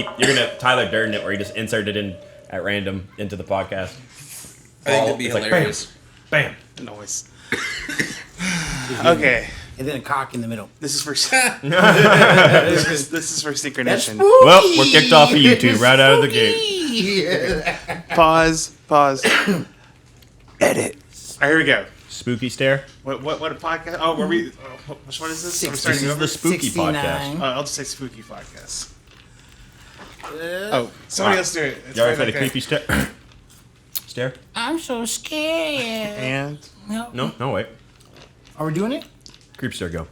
gonna Tyler Durden it, where you just insert it in at random into the podcast. I think that'd be hilarious. Bam. Noise. Okay. And then a cock in the middle. This is for this is for Synchronation. Well, we're kicked off of YouTube right out of the gate. Pause. Edit. All right, here we go. Spooky stare. What a podcast? Oh, were we? Which one is this? I'm This starting is over. the spooky 69. podcast. I'll just say spooky podcast. Somebody else do it. It's You already fine, had a okay. creepy stare? I'm so scared. And No, wait. Are we doing it? Creep stare, go.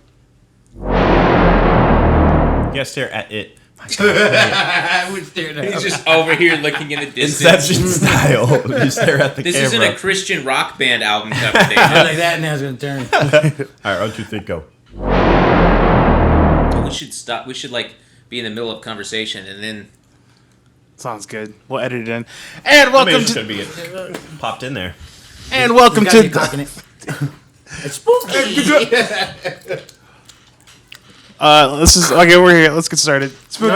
Yeah, stare at it. I would stare at He's just over here looking in the distance. Inception style. You stare at the This camera. isn't a Christian rock band album cover, David. I like that, and I was gonna turn. Alright, 1, 2, 3, go. We should stop. We should like be in the middle of conversation and then. sounds good. We'll edit it in. And I mean, welcome it's to gonna be popped in there. and welcome Gotta to be cocking it. It's spooky. this is okay. We're here. Let's get started. Spooky.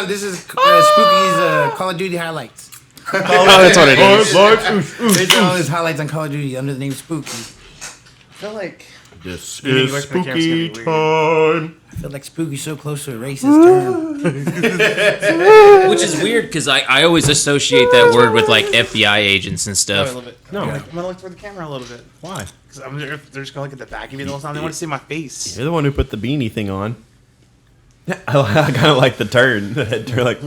This is Spooky's Call of Duty highlights. Oh, that's what it is. They do all his highlights on Call of Duty under the name Spooky. I feel like This You need to is work the camera's spooky gonna be time. I feel like Spooky's so close to a racist term. Which is weird because I always associate that word with like FBI agents and a stuff. little bit. No. I'm gonna look for the camera a little bit. Why? Because they're just gonna look at the back of me the whole time. They want to see my face. You're the one who put the beanie thing on. I kind of like the turn. The head turn, like.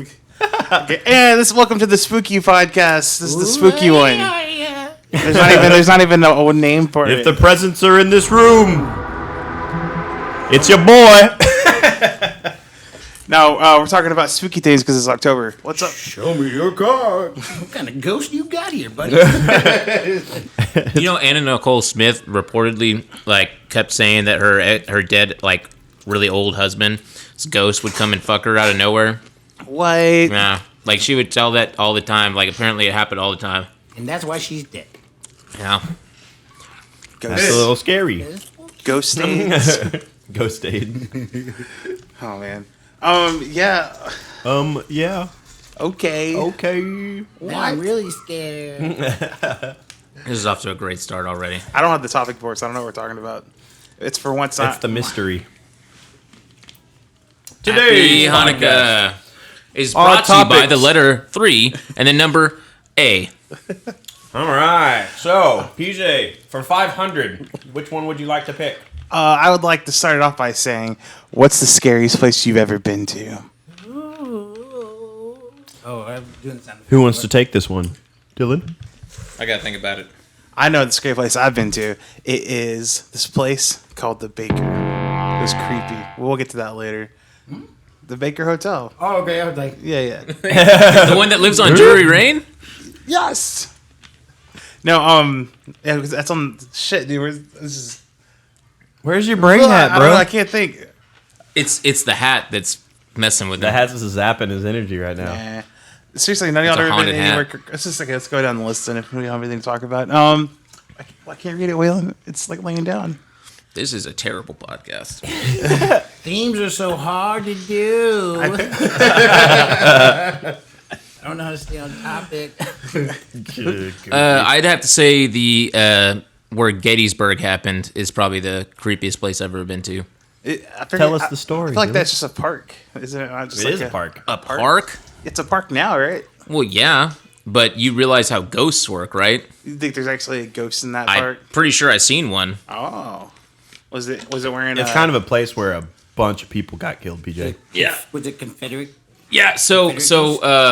Okay, and welcome to the Spooky Podcast. This is the spooky one. There's not even a name for If it. the presents are in this room, it's your boy. Now we're talking about spooky things because it's October. What's up? Show me your card. What kind of ghost you got here, buddy? You know, Anna Nicole Smith reportedly like kept saying that her dead like really old husband's ghost would come and fuck her out of nowhere. What? Yeah, like she would tell that all the time. Like apparently it happened all the time. And that's why she's dead. Yeah. That's a little scary. Ghost stains. Ghost aid. Oh man. Yeah. Yeah. Okay. Okay. Now I'm really scared. This is off to a great start already. I don't have the topic for it, so I don't know what we're talking about. It's for once. That's the mystery. Happy Today's Hanukkah is Our brought to you by topics. the letter 3 and the number A. All right. So, PJ, for 500, which one would you like to pick? I would like to start it off by saying, what's the scariest place you've ever been to? Oh, I'm doing something. Who wants to take this one? Dylan? I gotta think about it. I know the scary place I've been to. It is this place called the Baker. It was creepy. We'll get to that later. The Baker Hotel. Oh, okay. I was like, Yeah. The one that lives on Drury Lane? Yes. No, yeah, because that's on shit, dude. This is. Where's your brain at, I don't bro? know, I can't think. It's the hat that's messing with That them. has us zapping his energy right now. Nah. Seriously, none of y'all It's a ever been haunted hat. anywhere. It's just like let's go down the list and if we don't have anything to talk about. I can't read it, Waylon. It's like laying down. This is a terrible podcast. themes are so hard to do. I don't know how to stay on topic. I'd have to say the where Gettysburg happened is probably the creepiest place I've ever been to. Tell us the story, I feel like dude. that's just a park, isn't it? Just It like is a park. A park? It's a park now, right? Well, yeah, but you realize how ghosts work, right? You think there's actually a ghost in that park? I'm pretty sure I seen one. Oh, was it wearing? It's kind of a place where a bunch of people got killed, PJ. Yeah. Was it Confederate? Yeah, so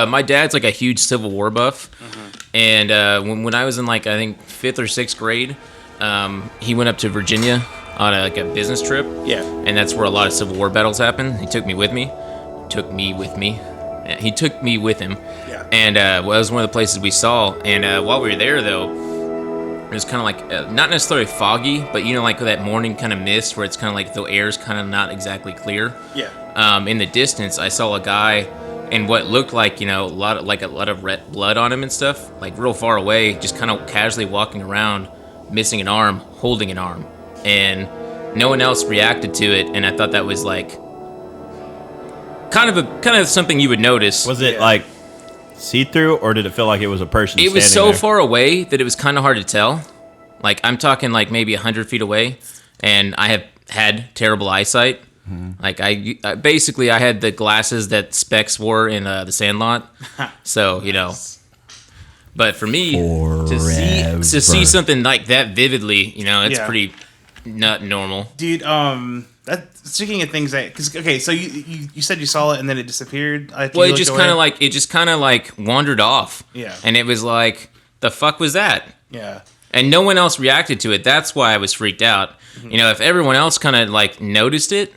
my dad's like a huge Civil War buff, and when I was in like I think 5th or 6th grade, he went up to Virginia on a business trip. Yeah. And that's where a lot of Civil War battles happened. He took me with me. He took me with him. Yeah. And well, that was one of the places we saw. And while we were there, though, it was kind of like not necessarily foggy, but you know, like that morning kind of mist where it's kind of like the air's kind of not exactly clear. Yeah. In the distance, I saw a guy and what looked like, you know, a lot of red blood on him and stuff, like real far away, just kind of casually walking around, missing an arm, holding an arm. And no one else reacted to it, and I thought that was like kind of something you would notice. Was it like see-through, or did it feel like it was a person? It was standing so there? far away that it was kind of hard to tell. Like, I'm talking like maybe 100 feet away, and I have had terrible eyesight. Like, I basically I had the glasses that Specs wore in The Sandlot. So, you know. But for me, to see something like that vividly, you know, it's Yeah. pretty not normal. Dude, that speaking of things that, cause okay, so you said you saw it and then it disappeared. After Well, you it just looked kind of like wandered off. Yeah. And it was like, the fuck was that? Yeah. And no one else reacted to it. That's why I was freaked out. You know, if everyone else kind of like noticed it,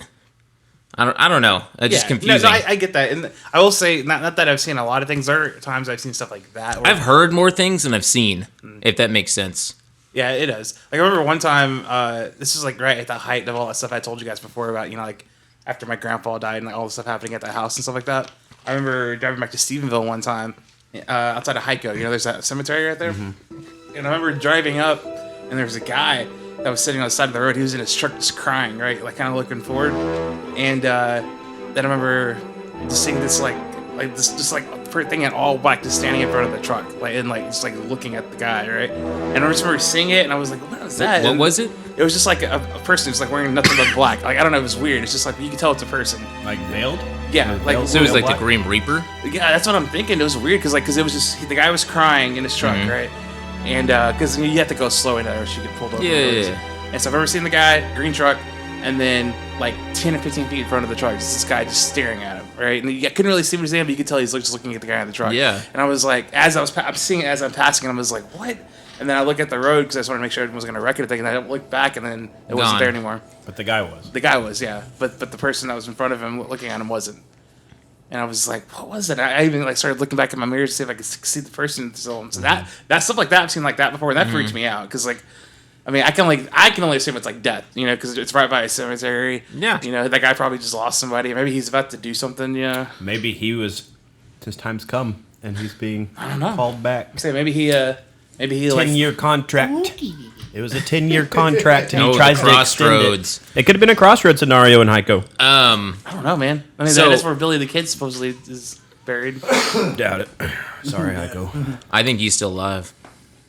I don't know. It's just confusing. No, I get that, and I will say, not that I've seen a lot of things. There are times I've seen stuff like that. Where, I've heard more things than I've seen, if that makes sense. yeah, it does. Like I remember one time, this is like right at the height of all that stuff I told you guys before about, you know, like after my grandpa died and like all the stuff happening at the house and stuff like that. I remember driving back to Stephenville one time, outside of Heiko. You know, there's that cemetery right there, and I remember driving up, and there was a guy that was sitting on the side of the road. He was in his truck just crying, right? Like kind of looking forward. And then I remember just seeing this like this just like thing in all black just standing in front of the truck, like and like just like looking at the guy, right? And I just remember seeing it and I was like, what was that? What And was it? It was just like a person who's like wearing nothing but black. Like I don't know, it was weird. It's just like you can tell it's a person. Like veiled? Yeah, like So it was like Black? the Grim Reaper? yeah, that's what I'm thinking. It was weird because it was just the guy was crying in his truck, right? And because you have to go slow in there, so you get pulled over. Yeah. And so I've ever seen the guy, green truck, and then like 10 or 15 feet in front of the truck, just this guy just staring at him, right? And I couldn't really see what he's saying, but you could tell he's just looking at the guy in the truck. Yeah. And I was like, I'm seeing it as I'm passing, and I was like, what? And then I look at the road because I just wanted to make sure everyone was going to wreck anything, and I looked back, and then it wasn't Gone. there anymore. But the guy was. The guy was, yeah, but the person that was in front of him looking at him wasn't. And I was like, what was it? I even like started looking back in my mirror to see if I could see the person. So that stuff like that, I've seen like that before, and that freaks me out because like, I mean, I can only assume it's like death, you know, because it's right by a cemetery. Yeah. You know, that guy probably just lost somebody. Maybe he's about to do something. Yeah. Maybe his time's come and he's being know. called back. Say maybe he like 10-year contract. It was a 10-year contract, and Oh, he the tries to extend Crossroads. it. It could have been a crossroads scenario in Heiko. I don't know, man. I mean, So- that is where Billy the Kid supposedly is buried. Doubt it. Sorry, Heiko. I think he's still alive.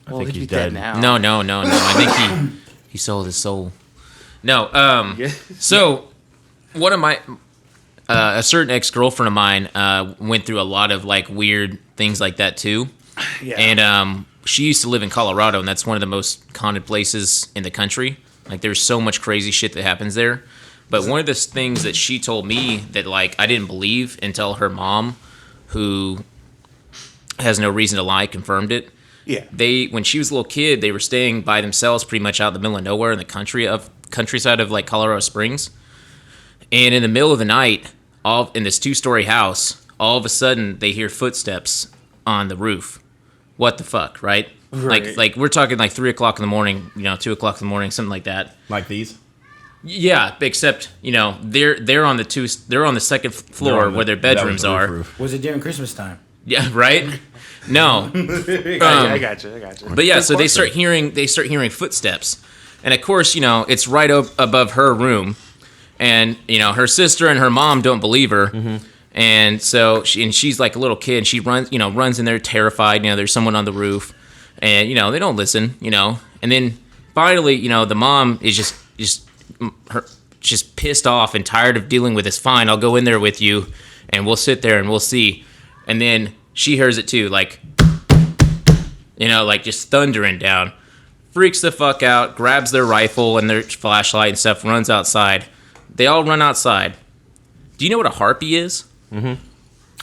Well, think he'd he's be dead dead. now. No. I think he sold his soul. No. So one of my a certain ex-girlfriend of mine went through a lot of like weird things like that too. Yeah. And she used to live in Colorado, and that's one of the most haunted places in the country. Like, there's so much crazy shit that happens there. But one of the things that she told me that, like, I didn't believe until her mom, who has no reason to lie, confirmed it. Yeah. When she was a little kid, they were staying by themselves pretty much out in the middle of nowhere in the countryside of, like, Colorado Springs. And in the middle of the night, in this 2-story house, all of a sudden, they hear footsteps on the roof. What the fuck, right? Right. Like we're talking like 3 o'clock in the morning, 2 o'clock in the morning, something like that. Like these? Yeah, except they're on the second floor where their bedrooms are. Was it during Christmas time? Yeah, right. No, I got you. but yeah, so they start hearing footsteps, and of course, it's right above her room, and her sister and her mom don't believe her. Mm-hmm. And so she's like a little kid. And she runs in there terrified. There's someone on the roof, and they don't listen. And then finally, the mom is just pissed off and tired of dealing with this. Fine, I'll go in there with you, and we'll sit there and we'll see. And then she hears it too, like just thundering down. Freaks the fuck out, grabs their rifle and their flashlight and stuff, runs outside. They all run outside. Do you know what a harpy is?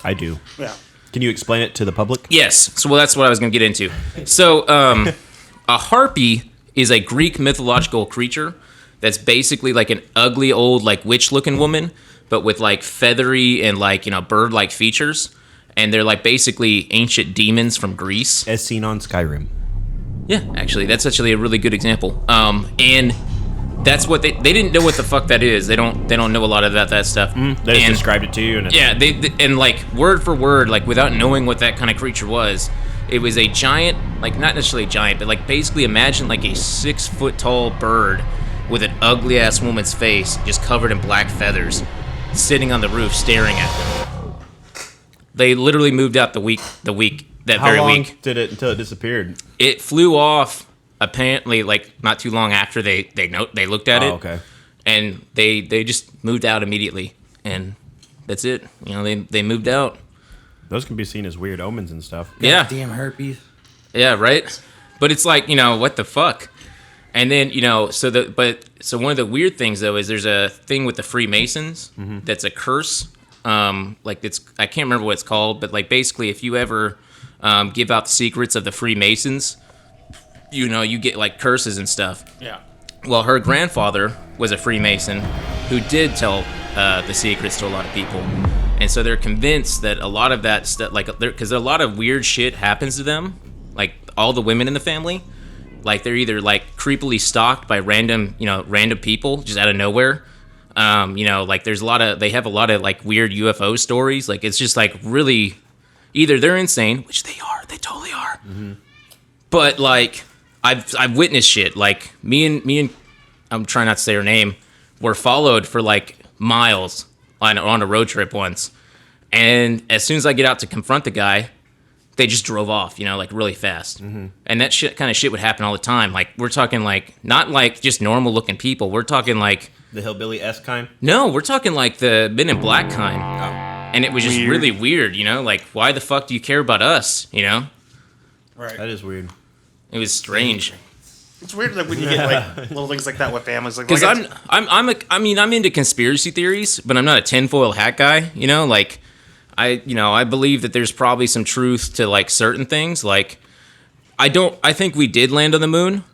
I do. Yeah. Can you explain it to the public? Yes. So, well, that's what I was going to get into. So, a harpy is a Greek mythological creature that's basically like an ugly old like witch-looking woman, but with like feathery and like bird-like features, and they're like basically ancient demons from Greece. As seen on Skyrim. Yeah, actually, that's actually a really good example. And that's what they didn't know what the fuck that is. They don't know a lot about that stuff. They just described it to you. And Yeah, they and like word for word, like without knowing what that kind of creature was, it was a giant, like not necessarily a giant, but like basically imagine like a 6-foot tall bird with an ugly ass woman's face, just covered in black feathers. sitting on the roof staring at them. They literally moved out that How very long week. did it until it disappeared? It flew off apparently like not too long after they looked at it. Okay. And they just moved out immediately, and that's it. You know, they moved out. Those can be seen as weird omens and stuff. Yeah, Damn herpes. yeah, right. But it's like, you know, what the fuck. And then, you know, so one of the weird things though is there's a thing with the Freemasons that's a curse. Like I can't remember what it's called, but like basically if you ever give out the secrets of the Freemasons, you know, you get like curses and stuff. Yeah. Well, her grandfather was a Freemason who did tell the secrets to a lot of people. And so they're convinced that a lot of that stuff, like, because a lot of weird shit happens to them, like all the women in the family, like they're either like creepily stalked by random people just out of nowhere. You know, like they have a lot of like weird UFO stories. Like it's just like really, either they're insane, which they totally are. But like, I've witnessed shit. Like me and I'm trying not to say her name, were followed for like miles on a road trip once. And as soon as I get out to confront the guy, they just drove off, you know, like really fast. And that kind of shit would happen all the time. Like we're talking like not like just normal looking people. We're talking like The hillbilly-esque kind? no, we're talking like the Men in Black kind. Oh. And it was just really weird, you know, like why the fuck do you care about us, you know? Right. That is weird. It was strange. It's weird like when you get like little things like that with families. Like, Because like I'm into conspiracy theories, but I'm not a tinfoil hat guy. You know, like I believe that there's probably some truth to like certain things. Like I think we did land on the moon.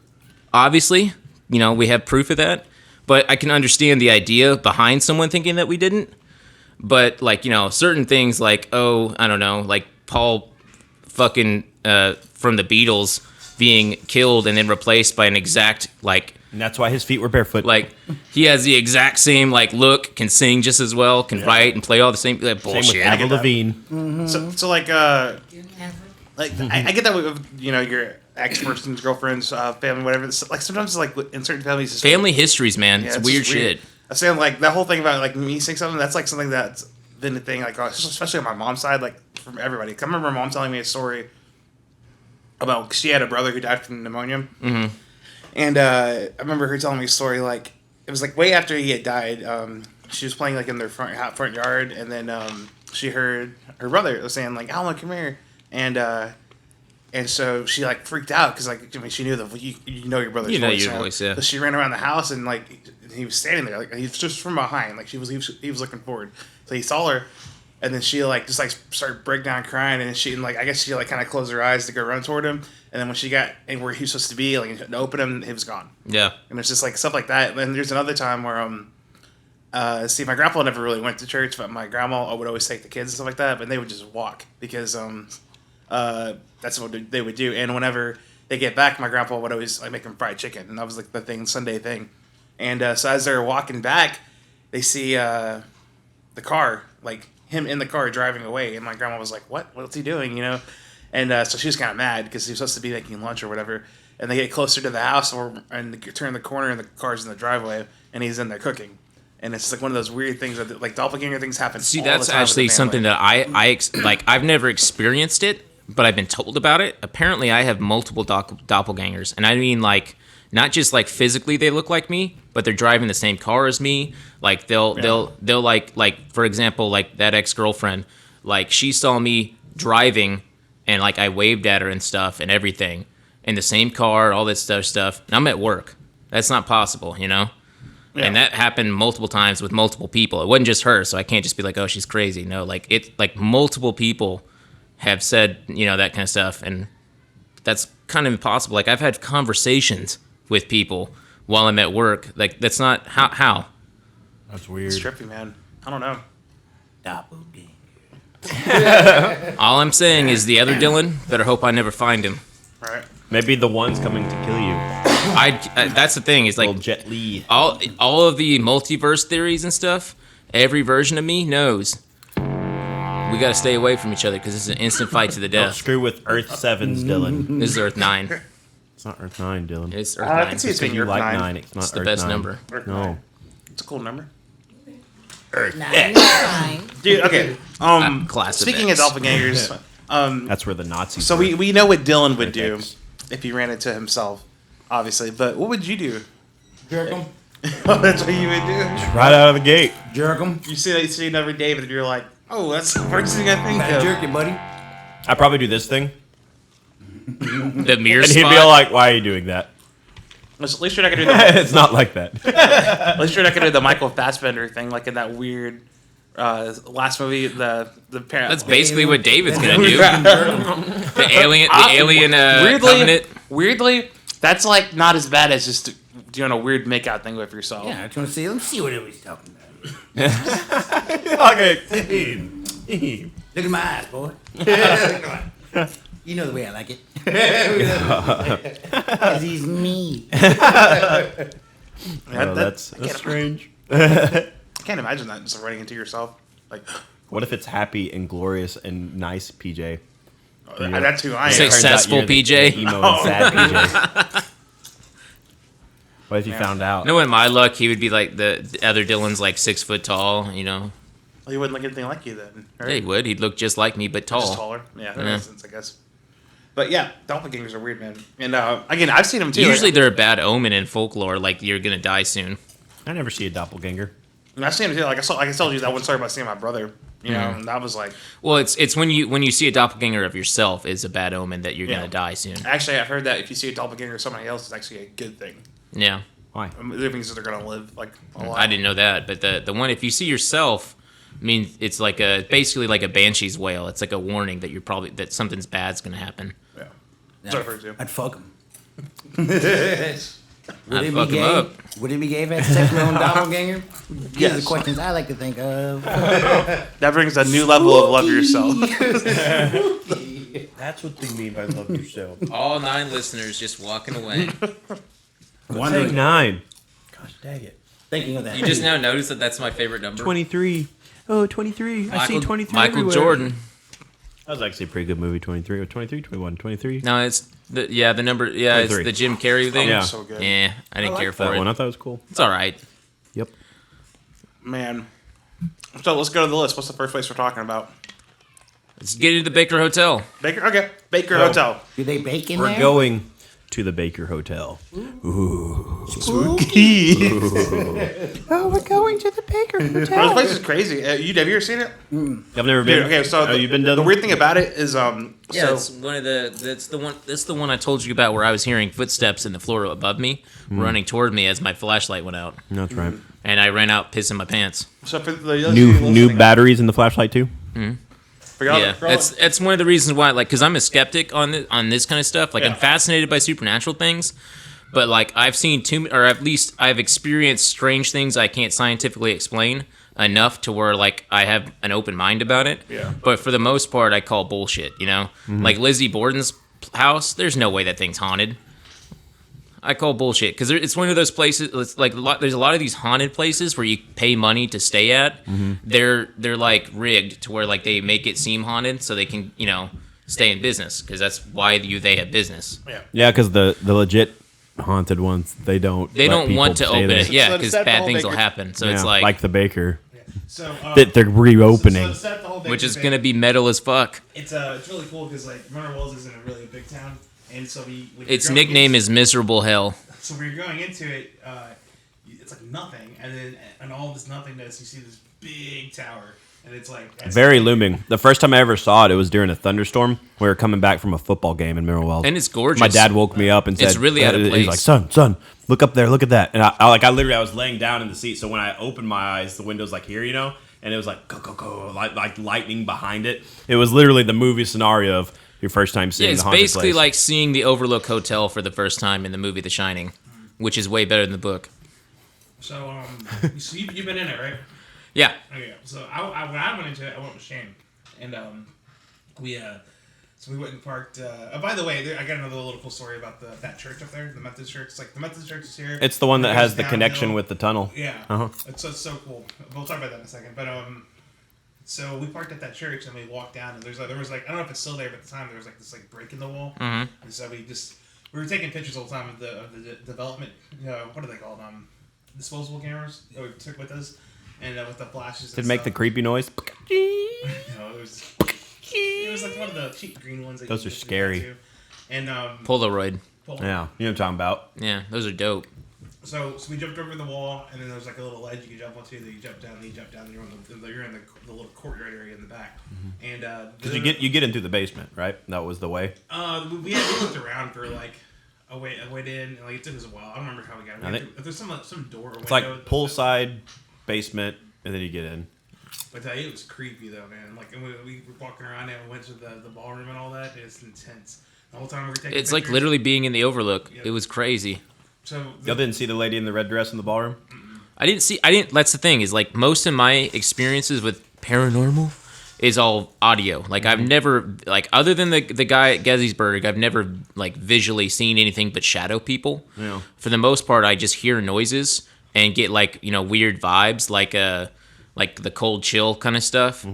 Obviously, you know, we have proof of that. But I can understand the idea behind someone thinking that we didn't. But like, you know, certain things like, oh, I don't know, like Paul fucking from the Beatles being killed and then replaced by an exact like And that's why his feet were barefoot. like he has the exact same like look, can sing just as well, can write and play all the same like, Same bullshit. with Avril that. Lavigne. so like I get that with you know your ex-person's girlfriend's family, whatever. It's, like sometimes like in certain families, it's Family histories, man. yeah, it's just weird shit. I'm saying like that whole thing about like me saying something. That's like something that's been a thing. Like especially on my mom's side, like from everybody. 'Cause I remember my mom telling me a story about 'cause she had a brother who died from pneumonia, and I remember her telling me a story like it was like way after he had died. She was playing like in their front yard, and then she heard her brother was saying like, "Alma, come here," and so she like freaked out because like I mean she knew you know your brother's You know voice, your voice, yeah. So she ran around the house and like he was standing there like he was just from behind like he was looking forward, so he saw her, and then she like just like started break down crying, and she like I guess she like kind of closed her eyes to go run toward him, and then when she got and where he was supposed to be like to open him, he was gone. Yeah. And it's just like stuff like that. And there's another time where see my grandpa never really went to church, but my grandma would always take the kids and stuff like that, but they would just walk because that's what they would do. And whenever they get back, my grandpa would always like make them fried chicken, and that was like the Sunday thing. And so as they're walking back, they see the car, like him in the car driving away, and my grandma was like, "What's he doing?" You know, and so she was kind of mad because he was supposed to be making lunch or whatever. And they get closer to the house, and they turn the corner, and the car's in the driveway, and he's in there cooking. And it's like one of those weird things that like doppelganger things happen. See, all that's the time with actually the family. something that I like. I've never experienced it, but I've been told about it. Apparently, I have multiple doppelgangers, and I mean like not just like physically they look like me, but they're driving the same car as me. Like they'll like for example like that ex-girlfriend, like she saw me driving, and like I waved at her and stuff and everything in the same car, all that stuff. And I'm at work. That's not possible, you know. Yeah. And that happened multiple times with multiple people. It wasn't just her, so I can't just be like, oh, she's crazy. No, like it, like multiple people have said, you know, that kind of stuff, and that's kind of impossible. Like I've had conversations with people while I'm at work. Like that's not how. That's weird. It's trippy, man. I don't know. All I'm saying is the other Dylan better hope I never find him. Right. Maybe the one's coming to kill you. That's the thing. Is like Old Jet Li. all of the multiverse theories and stuff. Every version of me knows we got to stay away from each other because it's an instant fight to the Don't death. screw with Earth 7's, Dylan. This is Earth 9. It's not Earth 9, Dylan. It's Earth I 9. can see it's Because being you Earth like 9. 9. It's not It's the Earth best 9. number. Earth No. 9. It's a cool number. Nah, it's fine. Dude, okay. Class of Speaking of X. doppelgangers, That's where the Nazis. so were. we know what Dylan would do X. if he ran into himself, obviously. But what would you do? Jerk him. That's what you would do. right out of the gate. Jerk him. You see it every day, but you're like, oh, that's the first thing I think Gotta of. jerk it, buddy. I'd probably do this thing, The mirror and he'd spot. be all like, "Why are you doing that?" At least you're not gonna do the. It's not like that. At least you're not gonna do the Michael Fassbender thing, like in that weird last movie. The parent. That's basically what David's gonna do. Yeah. The alien covenant. Weirdly, that's like not as bad as just doing a weird makeout thing with yourself. Yeah, I just want to see. Let me see what he's talking about. Okay. Look at my eyes, boy. You know the way I like it. Because he's me. That's strange. I can't imagine that just running into yourself. Like, What if it's happy and glorious and nice, PJ? that's who I am. Six- Successful Turns out you're PJ? the emo and sad PJ. What if you found out? No, in my luck, he would be like the other Dylan's like 6 foot tall. You know, Well, he wouldn't look anything like you then. Right? yeah, he would. He'd look just like me, but tall. Just taller. Yeah, that Yeah. makes sense, I guess. But yeah, doppelgangers are weird, man. And again, I've seen them too. Usually like, they're a bad omen in folklore, like you're gonna die soon. I never see a doppelganger. and I've seen them too. Like I told you that one story about seeing my brother. You know, and that was like, Well, it's when you see a doppelganger of yourself is a bad omen that you're Yeah. gonna die soon. actually, I've heard that if you see a doppelganger of somebody else, it's actually a good thing. Yeah, Why? It means that they're gonna live like a lot. I didn't know that, but the one if you see yourself, I mean it's like basically like a banshee's wail. It's like a warning that that something's bad's gonna happen. Yeah. That's what I've heard too. I'd fuck him. I'd fuck him up. Would it be gay if I had sex with my own doppelganger? These are Yes. the questions I like to think of. That brings a new level of love yourself. That's what they mean by love yourself. All 9 listeners just walking away. Wondering, 9. Gosh dang it. thinking of that. You just now noticed that that's my favorite number. 23. Oh, 23. I see 23 Michael everywhere. Jordan. That was actually a pretty good movie, 23. Or 23, 21, 23. No, it's the number. Yeah, it's 23. the Jim Carrey thing. Yeah. So good. Yeah, I didn't care for That it. one, I thought it was cool. It's all right. Yep. Man. So let's go to the list. What's the first place we're talking about? Let's get into the Baker Hotel. Baker. Okay. Baker Oh. Hotel. Do they bake in We're there? going to the Baker Hotel. Oh, we're going to the Baker This Hotel. place is crazy. Have you ever seen it? I've never been. Dude, okay, so oh, you've been to the weird thing about it is Yeah, so it's one of the. That's the one I told you about where I was hearing footsteps in the floor above me, running toward me as my flashlight went out, That's right. and I ran out pissing my pants. so for the those of New you new listening- batteries in the flashlight too. for y'all- Yeah, for all- that's one of the reasons why. Like, because I'm a skeptic on this kind of stuff. Like, Yeah. I'm fascinated by supernatural things, but like I've seen or at least I've experienced strange things I can't scientifically explain enough to where like I have an open mind about it. Yeah. But for the most part, I call bullshit. You know, like Lizzie Borden's house. There's no way that thing's haunted. I call bullshit because it's one of those places. It's like there's a lot of these haunted places where you pay money to stay at. They're like rigged to where like they make it seem haunted so they can stay in business because that's why they have business. Yeah, because the legit haunted ones they don't. They let don't want to people stay open there. it, yeah, So to because set the bad whole things will Baker- happen. So Yeah, it's like the Baker So that they're reopening. So to set the whole which Baker is thing, gonna be metal as fuck. It's really cool because like Monroe Wells isn't a really big town, and so Its nickname is Miserable Hell. So when you're going into it, it's like nothing, and then and all this nothingness, you see this big tower, and it's like that's Very looming. The first time I ever saw it was during a thunderstorm. We were coming back from a football game in Mineral Wells. And it's gorgeous. My dad woke me up and said, It's really out of He's place. like, son, look up there, look at that. And I literally was laying down in the seat. So when I opened my eyes, the window's like here, and it was like go, like lightning behind it. It was literally the movie scenario of your first time Yeah, seeing it's the haunted basically place. like seeing the Overlook Hotel for the first time in the movie The Shining, which is way better than the book. So so you've been in it, right? Yeah. Okay. So when I went into it, I went with Shane, and we went and parked. By the way, I got another little cool story about that church up there, the Methodist church. It's like the Methodist church is here. It's the one that It has goes the downhill. connection with the tunnel. Yeah. Uh-huh. It's so cool. We'll talk about that in a second. But so we parked at that church and we walked down and there was like I don't know if it's still there, but at the time there was like this like break in the wall, and so we were taking pictures all the time of the development. What are they called? Disposable cameras that we took with us. and with the flashes. Did it make the creepy noise? No, it was like one of the cheap green ones. That Those you are can scary. do. And Polaroid. Yeah, you know what I'm talking about. Yeah, those are dope. So we jumped over the wall, and then there was like a little ledge you could jump onto. Then you jump down, and you're in the little courtyard area in the back. And Because you get into the basement, right? That was the way. we looked around for like a way in, and like it took us a while. I don't remember how we got in. There's some door or window. It's like poolside basement, and then you get in. I tell you, it was creepy though, man. Like, and we were walking around and we went to the ballroom and all that. It's intense. The whole time we were taking It's like pictures. literally being in the Overlook. Yeah. It was crazy. So Y'all didn't see the lady in the red dress in the ballroom? I didn't. That's the thing is like most of my experiences with paranormal is all audio. Like I've never like other than the guy at Gettysburg, I've never like visually seen anything but shadow people. Yeah. For the most part, I just hear noises and get like weird vibes like the cold chill kind of stuff.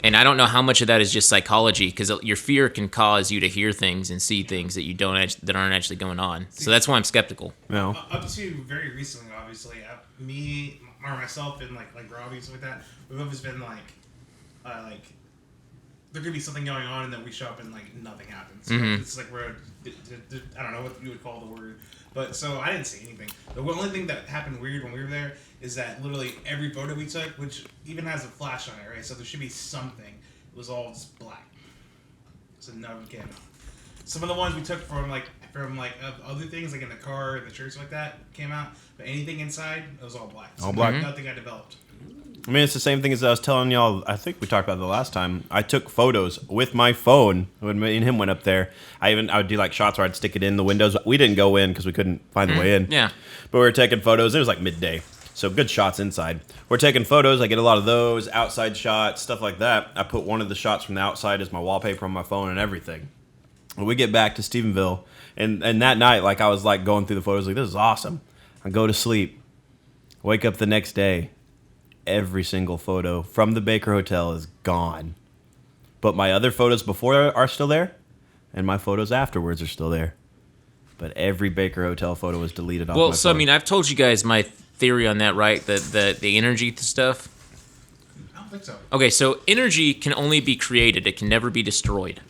And I don't know how much of that is just psychology because your fear can cause you to hear things and see things that that aren't actually going on. So that's why I'm skeptical. No. up to very recently, obviously, me or myself and like Robbie and stuff like that, we've always been like there could be something going on and then we show up and like nothing happens. So it's like I don't know what you would call the word, but so I didn't see anything. The only thing that happened weird when we were there is that literally every photo we took, which even has a flash on it, right? So there should be something. It was all just black. So none came out. Some of the ones we took from other things like in the car and the church like that came out, but anything inside it was all black. So All black. Nothing got developed. I mean, it's the same thing as I was telling y'all. I think we talked about it the last time. I took photos with my phone when me and him went up there. I would do like shots where I'd stick it in the windows. We didn't go in because we couldn't find the way in. Yeah. But we were taking photos. It was like midday. So good shots inside. We're taking photos. I get a lot of those, outside shots, stuff like that. I put one of the shots from the outside as my wallpaper on my phone and everything. When we get back to Stephenville, and that night, like I was like going through the photos, like this is awesome. I go to sleep, wake up the next day, every single photo from the Baker Hotel is gone. But my other photos before are still there, and my photos afterwards are still there. But every Baker Hotel photo was deleted off my phone. So I mean, I've told you guys my theory on that, right? The energy stuff. I don't think so. Okay, so energy can only be created; it can never be destroyed.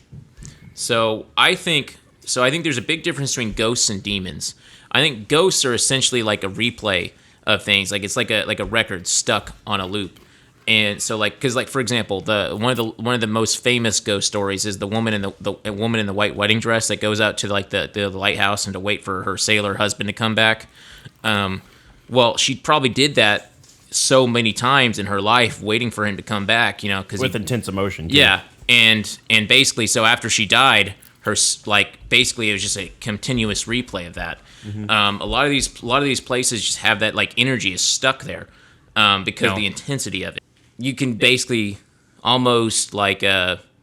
So I think there's a big difference between ghosts and demons. I think ghosts are essentially like a replay of things, like it's like a record stuck on a loop. And so because for example, one of the most famous ghost stories is the woman in the woman in the white wedding dress that goes out to like the lighthouse and to wait for her sailor husband to come back. Well, she probably did that so many times in her life, waiting for him to come back. Because with intense emotion. Too. Yeah, and basically, so after she died, basically it was just a continuous replay of that. A lot of these places just have that like energy is stuck there because of the intensity of it. You can basically almost like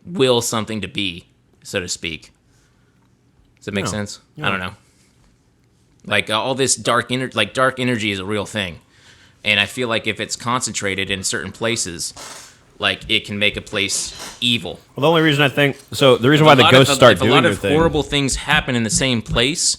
will something to be, so to speak. Does that make sense? Yeah. I don't know. Like all this dark energy is a real thing, and I feel like if it's concentrated in certain places, like it can make a place evil. Well, the only reason I think so, the reason why the ghosts start doing a lot their of thing. horrible things happen in the same place,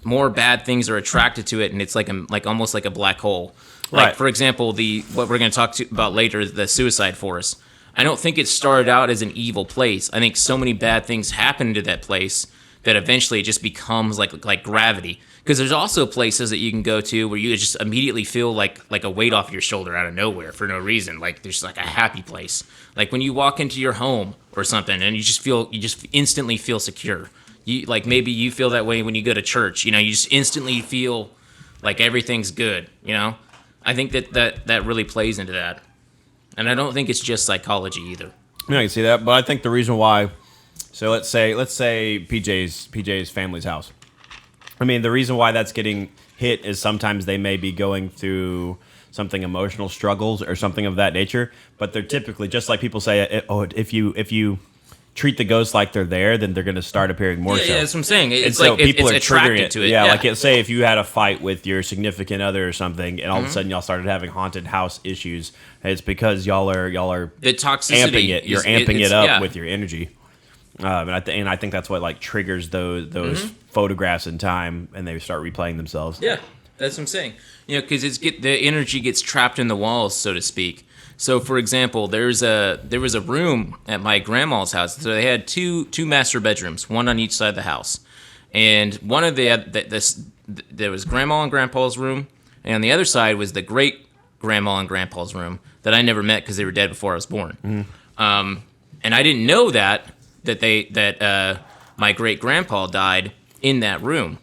more bad things are attracted to it, and it's like almost like a black hole. Like Right. for example, what we're going to talk about later, the suicide forest. I don't think it started out as an evil place. I think so many bad things happen to that place that eventually it just becomes like gravity. Because there's also places that you can go to where you just immediately feel like a weight off your shoulder out of nowhere for no reason. Like there's like a happy place. Like when you walk into your home or something and you just instantly feel secure. You like maybe you feel that way when you go to church. You just instantly feel like everything's good. I think that really plays into that. And I don't think it's just psychology either. Yeah, I can see that, but I think the reason why. So let's say PJ's family's house. I mean, the reason why that's getting hit is sometimes they may be going through something emotional struggles or something of that nature, but they're typically just like people say, if you treat the ghosts like they're there, then they're going to start appearing more. Yeah, that's what I'm saying. It's so like it's are attracted triggering it. to it. Yeah, like say if you had a fight with your significant other or something, and all of a Mm-hmm. sudden y'all started having haunted house issues, it's because y'all are the toxicity. amping it. You're is- amping it's- it up yeah. with your energy. And I think that's what like triggers those Mm-hmm. photographs in time, and they start replaying themselves. Yeah. That's what I'm saying. You know, because the energy gets trapped in the walls, so to speak. So, for example, there was a room at my grandma's house. So they had two master bedrooms, one on each side of the house, and one of there was grandma and grandpa's room, and on the other side was the great grandma and grandpa's room that I never met because they were dead before I was born. And I didn't know that my great grandpa died in that room.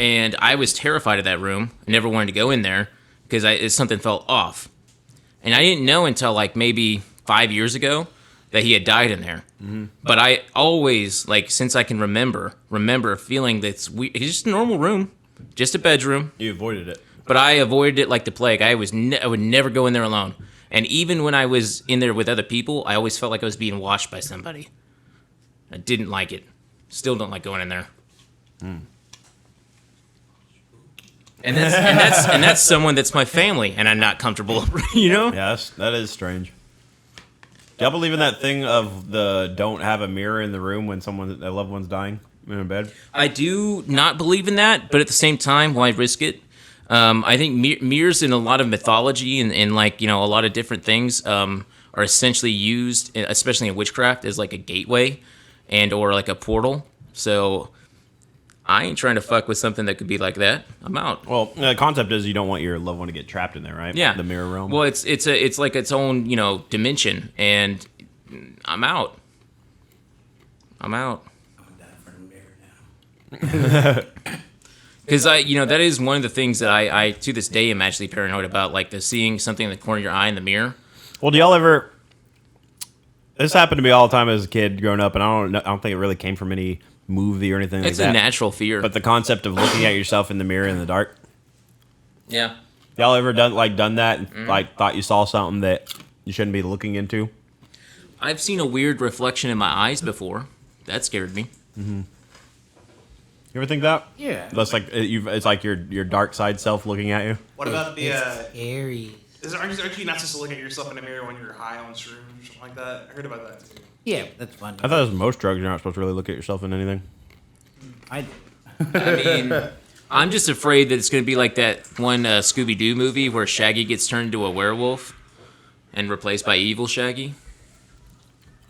And I was terrified of that room. I never wanted to go in there because something felt off. And I didn't know until like maybe 5 years ago that he had died in there. But I always, like, since I can remember feeling that it's just a normal room, just a bedroom. You avoided it. But I avoided it like the plague. I would never go in there alone. And even when I was in there with other people, I always felt like I was being watched by somebody. I didn't like it. Still don't like going in there. And that's someone that's my family, and I'm not comfortable, you know? Yes, that is strange. Do y'all believe in that thing of the don't have a mirror in the room when a loved one's dying in bed? I do not believe in that, but at the same time, why risk it? I think mirrors in a lot of mythology and like, you know, a lot of different things are essentially used, especially in witchcraft, as like a gateway and or like a portal. So I ain't trying to fuck with something that could be like that. I'm out. Well, the concept is you don't want your loved one to get trapped in there, right? Yeah. The mirror realm. Well, it's like its own, you know, dimension, and I'm out. I'm down for the mirror now. Because that is one of the things that I to this day am actually paranoid about, like the seeing something in the corner of your eye in the mirror. Well, do y'all ever? This happened to me all the time as a kid growing up, and I don't think it really came from any movie or anything like It's that. a natural fear. But the concept of looking at yourself in the mirror in the dark. Yeah. Y'all ever done that and like thought you saw something that you shouldn't be looking into? I've seen a weird reflection in my eyes before. That scared me. You ever think that? Yeah. That's like it's like your dark side self looking at you. What about the? Scary. Aren't you not supposed to look at yourself in the mirror when you're high on shrooms or something like that? I heard about that too. Yeah, that's fun. I thought it was most drugs you're not supposed to really look at yourself in anything. I do. I mean, I'm just afraid that it's going to be like that one Scooby-Doo movie where Shaggy gets turned into a werewolf and replaced by evil Shaggy.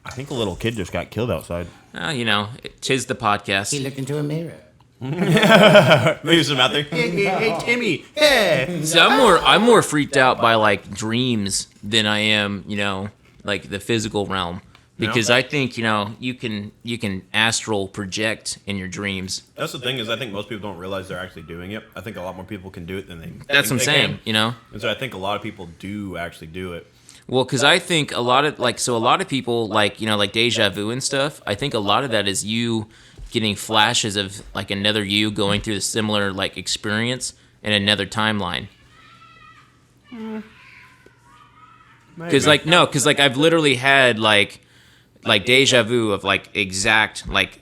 I think a little kid just got killed outside. You know, 'tis the podcast. He looked into a mirror. Maybe some out there. Hey, Timmy. Hey. So I'm more freaked out by like dreams than I am, you know, like the physical realm. Because I think, you know, you can astral project in your dreams. That's the thing is I think most people don't realize they're actually doing it. I think a lot more people can do it than they That's what I'm think they saying, can. you know? And so I think a lot of people do actually do it. Well, because I think a lot of people, like, you know, like deja vu and stuff, I think a lot of that is you getting flashes of, like, another you going through a similar, like, experience in another timeline. Because, like, I've literally had, like deja vu of, like, exact, like,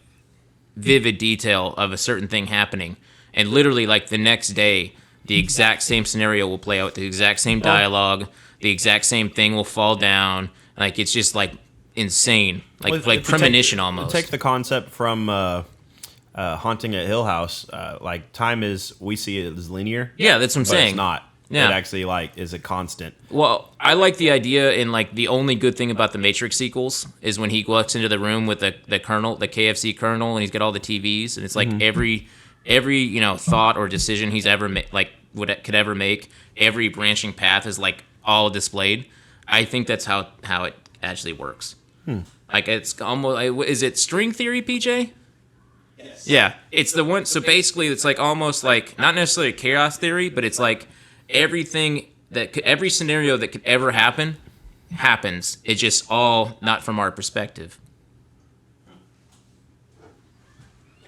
vivid detail of a certain thing happening. And literally, like, the next day, the exact same scenario will play out, the exact same dialogue, the exact same thing will fall down. Like, it's just, like, insane. Like, Well, like if you premonition take, almost. Take the concept from Haunting at Hill House. Like time we see it as linear. Yeah, that's what I'm but saying. it's not. Yeah. It actually like is a constant. Well, I like the idea, and like the only good thing about the Matrix sequels is when he walks into the room with the colonel, the KFC colonel, and he's got all the TVs, and it's like every you know thought or decision he's ever could ever make, every branching path is like all displayed. I think that's how it actually works. Like it's almost is it string theory, PJ? Yes. Yeah, it's the one. So basically, it's like almost like not necessarily a chaos theory, but it's like every scenario that could ever happen happens. It's just all not from our perspective.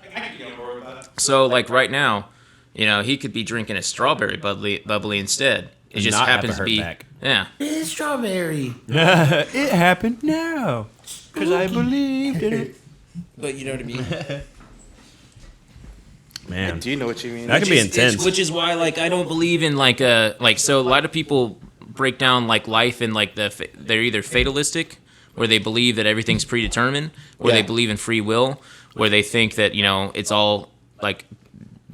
I can get on board with that. So like right now, you know, he could be drinking a strawberry bubbly instead. It just not have happens a to be hurt back. yeah. It's strawberry. It happened now because I believed in it. But you know what I mean. Man, Do you know what you mean? that can be intense. Which is why like I don't believe in like so a lot of people break down like life in like they're either fatalistic where they believe that everything's predetermined, or they believe in free will, where they think that, you know, it's all like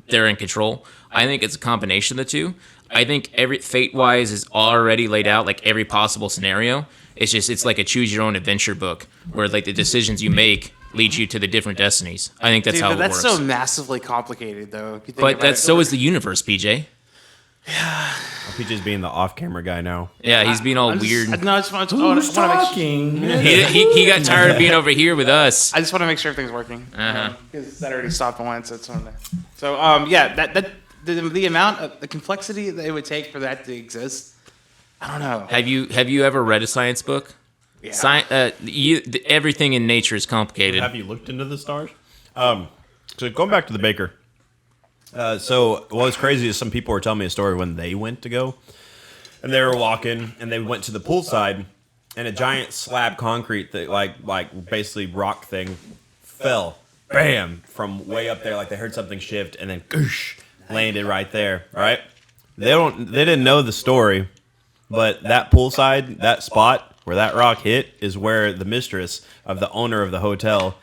they're in control. I think it's a combination of the two. I think every fate-wise is already laid out, like every possible scenario. It's like a choose-your-own-adventure book where like the decisions you make lead you to the different destinies. I think that's Dude, how but it that's works. so massively complicated, though. If you think But about that's it. so is the universe, PJ. PJ's being the off-camera guy now. Yeah, he's being all I'm just- weird. No, I just want to Who's make sure. talking? He got tired of being over here with us. I just want to make sure everything's working. Uh-huh. Because that already stopped once. So yeah, that the amount of the complexity that it would take for that to exist, I don't know. Have you ever read a science book? Yeah. Everything in nature is complicated. Have you looked into the stars? So going back to the baker. So what's crazy is some people were telling me a story when they went to go, and they were walking, and they went to the poolside, and a giant slab concrete that like basically rock thing fell, bam, from way up there. Like they heard something shift, and then goosh, landed right there. Right? They didn't know the story, but that poolside, that spot where that rock hit, is where the mistress of the owner of the hotel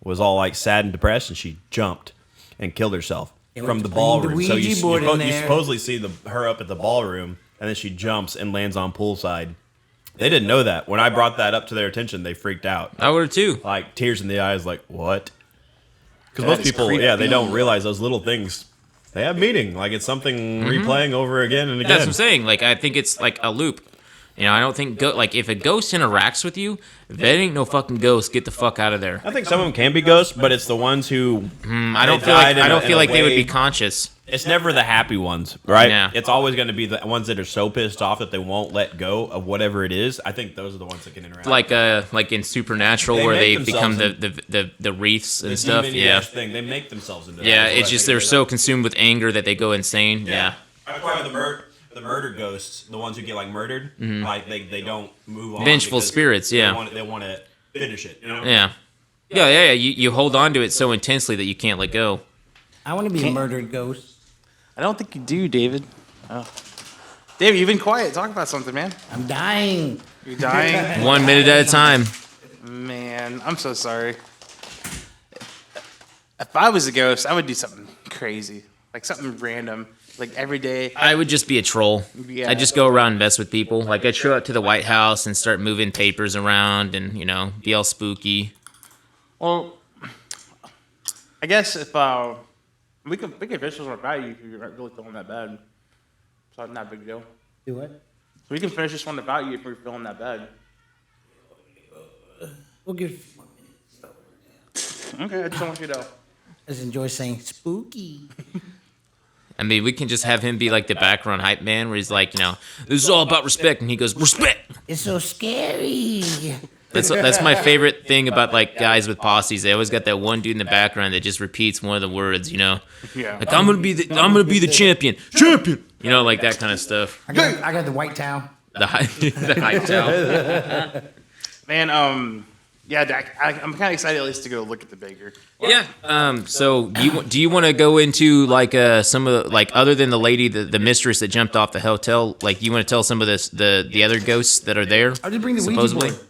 was all like sad and depressed, and she jumped and killed herself And from went the to bring the ballroom. So Ouija board in you there. supposedly see her up at the ballroom, and then she jumps and lands on poolside. They didn't know that. When I brought that up to their attention, they freaked out, I would have too. like tears in the eyes, like what? Because That most is people, creepy. they don't realize those little things. They have meaning, like it's something replaying over again and again. That's what I'm saying. Like I think it's like a loop. You know, I don't think like if a ghost interacts with you, if that ain't no fucking ghost, get the fuck out of there. I think some of them can be ghosts, but it's the ones who I don't they feel like died in I a- don't in feel a like they would be way- conscious. It's never the happy ones, right? Yeah. It's always going to be the ones that are so pissed off that they won't let go of whatever it is. I think those are the ones that can interact. Like in Supernatural, They where make they become themselves the wreaths and the stuff. demon Yeah, thing. They make themselves into. yeah. that. It's just they're so consumed with anger that they go insane. Yeah. That's why the murder ghosts, the ones who get like murdered, like they don't move on. Vengeful because spirits, yeah. They want to finish it. You know? Yeah. Yeah. You hold on to it so intensely that you can't let go. I want to be a murdered ghost. I don't think you do, David. Oh. David, you've been quiet. Talk about something, man. I'm dying. You're dying. 1 minute at a time. Man, I'm so sorry. If I was a ghost, I would do something crazy, like something random, like every day. I would just be a troll. Yeah. I'd just go around and mess with people. Like I'd show up to the White House and start moving papers around and be all spooky. Well, I guess if we can finish this one without you if you're not really feeling that bad. So not a big deal. Do what? So we can finish this one without you if we're feeling that bad. We'll give it a few more minutes. Okay, I just don't want you to know. Let's enjoy saying spooky. I mean, we can just have him be like the background hype man where he's like, this is all about respect. And he goes, respect. It's so scary. That's my favorite thing about like guys with posses. They always got that one dude in the background that just repeats one of the words, Yeah. Like I'm gonna be the champion. Champion. Like that kind of stuff. I got the white towel. The hype towel. Man, yeah, I'm kind of excited at least to go look at the baker. Yeah. So do you want to go into like some of the, like other than the lady, the mistress that jumped off the hotel? Like you want to tell some of the other ghosts that are there? I'll just bring the Ouija supposedly? board.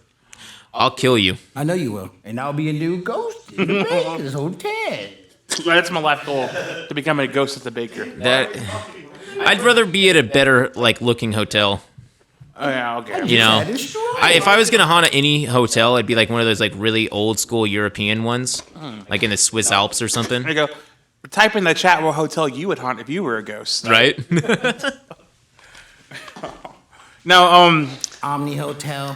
I'll kill you. I know you will. And I'll be a new ghost in the baker's hotel. That's my life goal, to become a ghost at the baker. That I'd rather be at a better like looking hotel. Oh yeah, okay. That is true. If I was gonna haunt any hotel, it'd be like one of those like really old school European ones, like in the Swiss Alps or something, There you go. Type in the chat what hotel you would haunt if you were a ghost. right? No, Omni Hotel.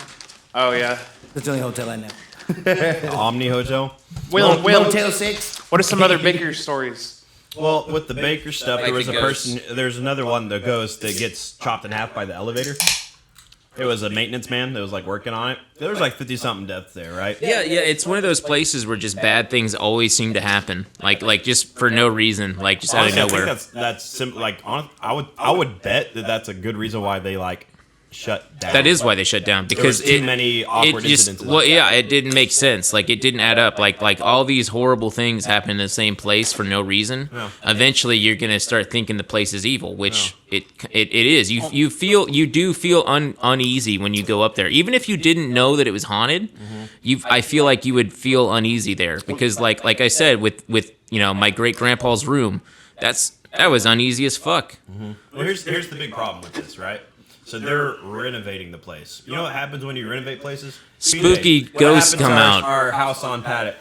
oh yeah. That's the only hotel I know. Omni Hotel. Whale, Motel 6. what are some other baker stories? Well, with the baker stuff, there Like was the a ghosts. person. There's another one, the ghost that gets chopped in half by the elevator. It was a maintenance man that was like working on it. There was like 50-something deaths there, right? Yeah. It's one of those places where just bad things always seem to happen, like just for no reason, like just out of Honestly, I nowhere. think that's like I would bet that that's a good reason why they like shut down. That is why they shut down because There was too many awkward incidents. Well, yeah, it didn't make sense. Like it didn't add up. Like all these horrible things happen in the same place for no reason. Yeah. Eventually, you're gonna start thinking the place is evil, which it is. You do feel uneasy when you go up there, even if you didn't know that it was haunted. I feel like you would feel uneasy there because like I said with my great grandpa's room. that was uneasy as fuck. Well, here's the big problem with this, right? So they're renovating the place. You know what happens when you renovate places? Spooky PJ, what ghosts happened to come out. Our house on Paddock.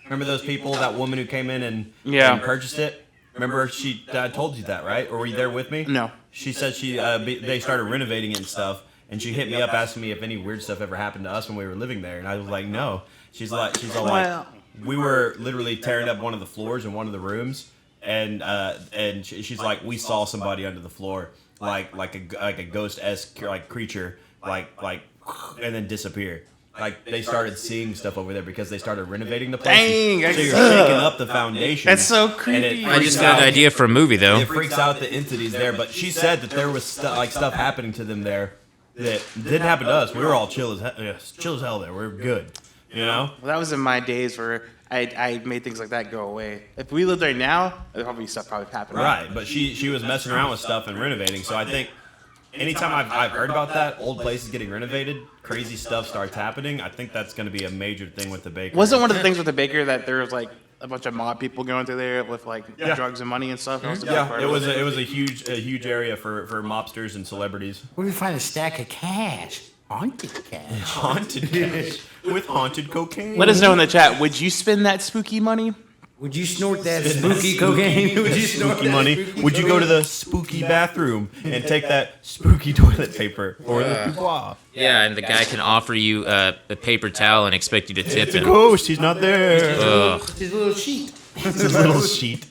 Remember those people? That woman who came in and purchased it. Remember she told you that, right? Or were you there with me? No. She said they started renovating it and stuff, and she hit me up asking me if any weird stuff ever happened to us when we were living there, and I was like, no. She's all like, we were literally tearing up one of the floors in one of the rooms, and she's like, we saw somebody under the floor, like a ghost-esque like creature, like and then disappear. Like they started seeing stuff over there because they started renovating the place. Dang, so you're shaking up the foundation. That's so and creepy. it I just freaks got an out- idea for a movie though. It freaks out the entities there, but she said that there was stuff happening to them there that didn't happen to us. We were all chill as hell there. We were good, you know. Well, that was in my days where I made things like that go away. If we lived there now, there'd probably stuff happening. Right, but she was messing around with stuff and renovating. So I think anytime I've heard about that, old places getting renovated, crazy stuff starts happening. I think that's going to be a major thing with the bakery. Wasn't one of the things with the baker that there was like a bunch of mob people going through there with like drugs and money and stuff? Yeah, it was a huge area for mobsters and celebrities. Where did we find a stack of cash? Haunted cash. Haunted cash with haunted cocaine. Let us know in the chat. Would you spend that spooky money? Would you snort that spooky cocaine? Would you snort Spooky that money. spooky Would you go to the spooky bathroom and take that spooky toilet paper or the boudoir? Yeah, and the guy can offer you a paper towel and expect you to tip It's a him. ghost. He's not there. Ugh. His little sheet. It's a little sheet.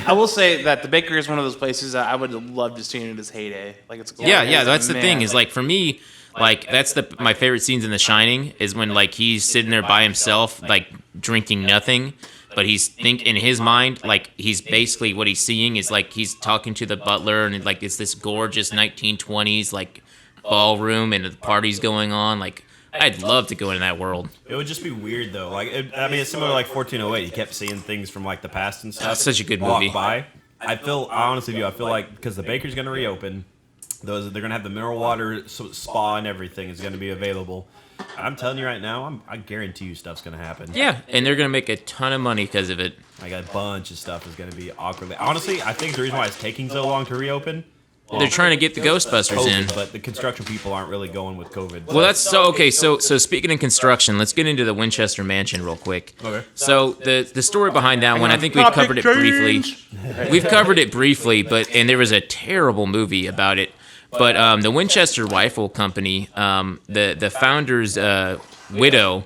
I will say that the baker is one of those places that I would love to see in its heyday. Like it's Yeah, that's the Man. thing. Is like for me, like that's my favorite scenes in The Shining is when like he's sitting there by himself, like drinking nothing, but he's in his mind, like he's basically what he's seeing is like he's talking to the butler and like it's this gorgeous 1920s like ballroom and the party's going on. Like I'd love to go into that world. It would just be weird though. Like it's similar to like 1408. You kept seeing things from like the past and stuff. That's such a good walk movie. by. I honestly do. I feel like because the baker's gonna reopen, they're gonna have the mineral water spa and everything is gonna be available. I'm telling you right now, I guarantee you stuff's gonna happen. Yeah, and they're gonna make a ton of money because of it. Like a bunch of stuff is gonna be awkwardly. Honestly, I think the reason why it's taking so long to reopen. They're trying to get the Ghostbusters in. COVID, but the construction people aren't really going with COVID. Well, that's so okay. So speaking of construction, let's get into the Winchester Mansion real quick. Okay. So the story behind that one, I think we've covered it briefly. We've covered it briefly, and there was a terrible movie about it. But the Winchester Rifle Company, the founder's widow,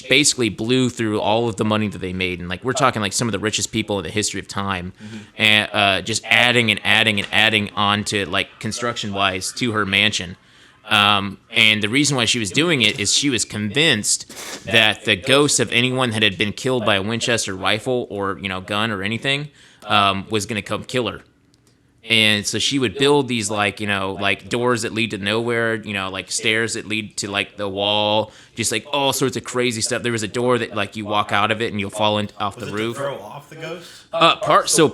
basically blew through all of the money that they made, and like we're talking like some of the richest people in the history of time, and just adding and adding and adding on to like construction wise to her mansion. And the reason why she was doing it is she was convinced that the ghost of anyone that had been killed by a Winchester rifle or gun or anything was going to come kill her. And so she would build these like doors that lead to nowhere, like stairs that lead to like the wall, just like all sorts of crazy stuff. There was a door that like you walk out of it and you'll fall off the roof. To throw off the ghost?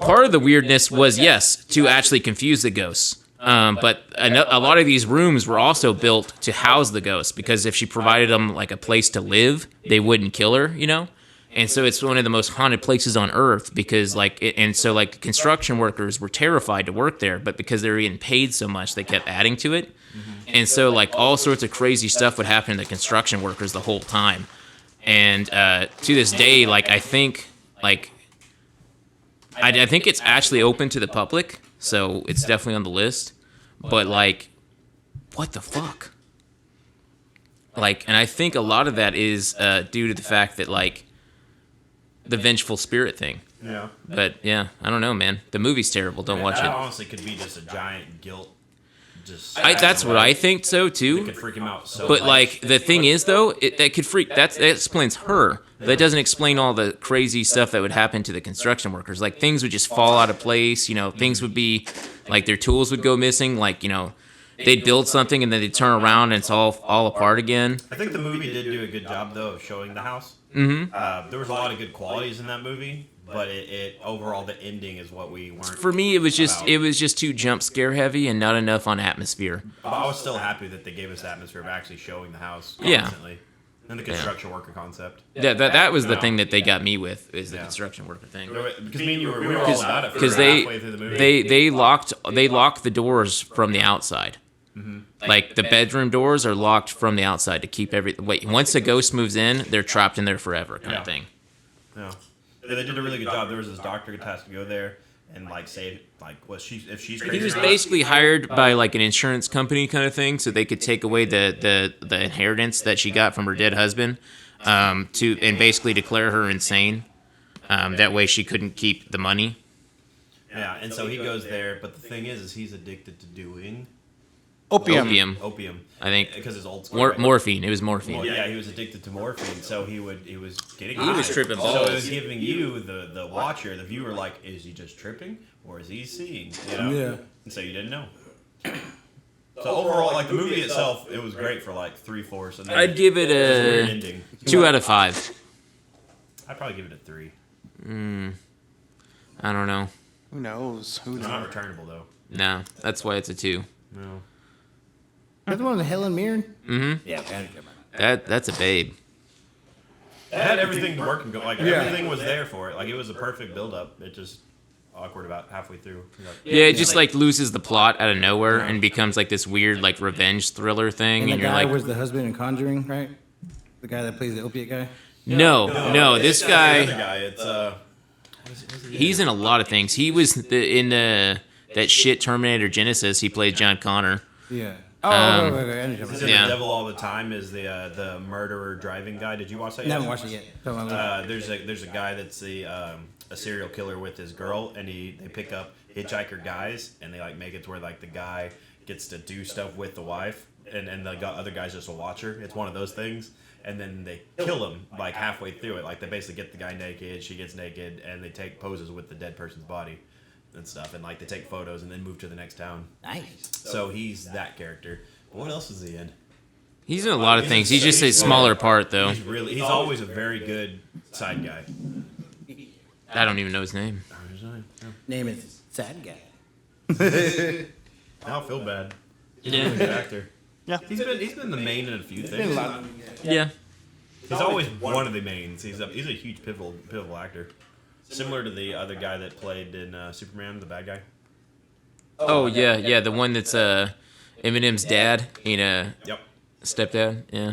Part of the weirdness was to actually confuse the ghosts. But a lot of these rooms were also built to house the ghosts because if she provided them like a place to live, they wouldn't kill her, And so it's one of the most haunted places on earth because construction workers were terrified to work there, but because they were getting paid so much, they kept adding to it. And so like all sorts of crazy stuff would happen to the construction workers the whole time. And to this day, like I think it's actually open to the public, so it's definitely on the list. But like, what the fuck? Like, and I think a lot of that is due to the fact that like the vengeful spirit thing. Yeah. But yeah, I don't know, man. The movie's terrible. Don't watch That it. honestly could be just a giant guilt. That's what I think so It too. could freak him out so But much. like the thing is though, that could freak. That explains her. That doesn't explain all the crazy stuff that would happen to the construction workers. Like things would just fall out of place. Things would be like their tools would go missing. Like they'd build something and then they'd turn around and it's all apart again. I think the movie did do a good job though of showing the house. Mm-hmm. There was a lot of good qualities in that movie, but it overall the ending is what we weren't. For me, it was just too jump scare heavy and not enough on atmosphere. But I was still happy that they gave us the atmosphere of actually showing the house Yeah. constantly. And the construction worker concept. That was the thing that they got me with, is the construction worker thing. Because me and you we were all about it. Because they lock the doors from the outside. Like the bedroom doors are locked from the outside to keep once a ghost moves in, they're trapped in there forever, kind of thing. Yeah. They did a really good job. There was this doctor that has to go there and like say like if she's crazy. He was basically hired by like an insurance company kind of thing, so they could take away the inheritance that she got from her dead husband, and basically declare her insane. That way she couldn't keep the money. Yeah, and so he goes there, but the thing is he's addicted to doing Opium. I think because it's old school. Morphine. It was morphine. Well, yeah, he was addicted to morphine, so he was getting. He was tripping balls. So it was giving you the watcher, the viewer, like, is he just tripping or is he seeing? You know? Yeah. And so you didn't know. So overall, like the movie itself, it was great for like 3/4. And then I'd give it was a weird ending. 2 out of 5. I'd probably give it a 3. I don't know. Who knows? Who It's knows? not returnable though. No, that's why it's a 2. No. That's the one with Helen Mirren? Mm-hmm. Yeah, man. That's a babe. It had everything to work and go. Like everything was there for it. Like it was a perfect build up. It just awkward about halfway through. Like, Yeah, it just like loses the plot out of nowhere and becomes like this weird like revenge thriller thing, And the and you're guy like, was the husband in Conjuring, right? The guy that plays the opiate guy? no, this the other guy, guy. It's he's in a lot of things. He was in that shit Terminator Genesis. He played John Connor. Yeah. Oh, Um, wait. I understand. Is I it Yeah. The Devil All the Time is the murderer driving guy. Did you watch that yet? haven't watched it yet. Tell me about it. There's a guy that's a serial killer with his girl, and they pick up hitchhiker guys, and they like make it to where like the guy gets to do stuff with the wife, and the other guy's just a watcher. It's one of those things, and then they kill him like halfway through it. Like they basically get the guy naked, she gets naked, and they take poses with the dead person's body and stuff, and like they take photos and then move to the next town. Nice. So he's that character. But what else is he in? He's in a lot of things. He's just a smaller part though. He's always a very good side guy. I don't even know his name. Name is Sad Guy. Now I feel bad. He's a Yeah. really good actor. Yeah. He's been the main in a few Been a things. lot. Yeah. He's always one of the mains. He's a huge pivotal actor. Similar to the other guy that played in Superman, the bad guy. Oh yeah, the one that's Eminem's dad, Yep. stepdad. Yeah.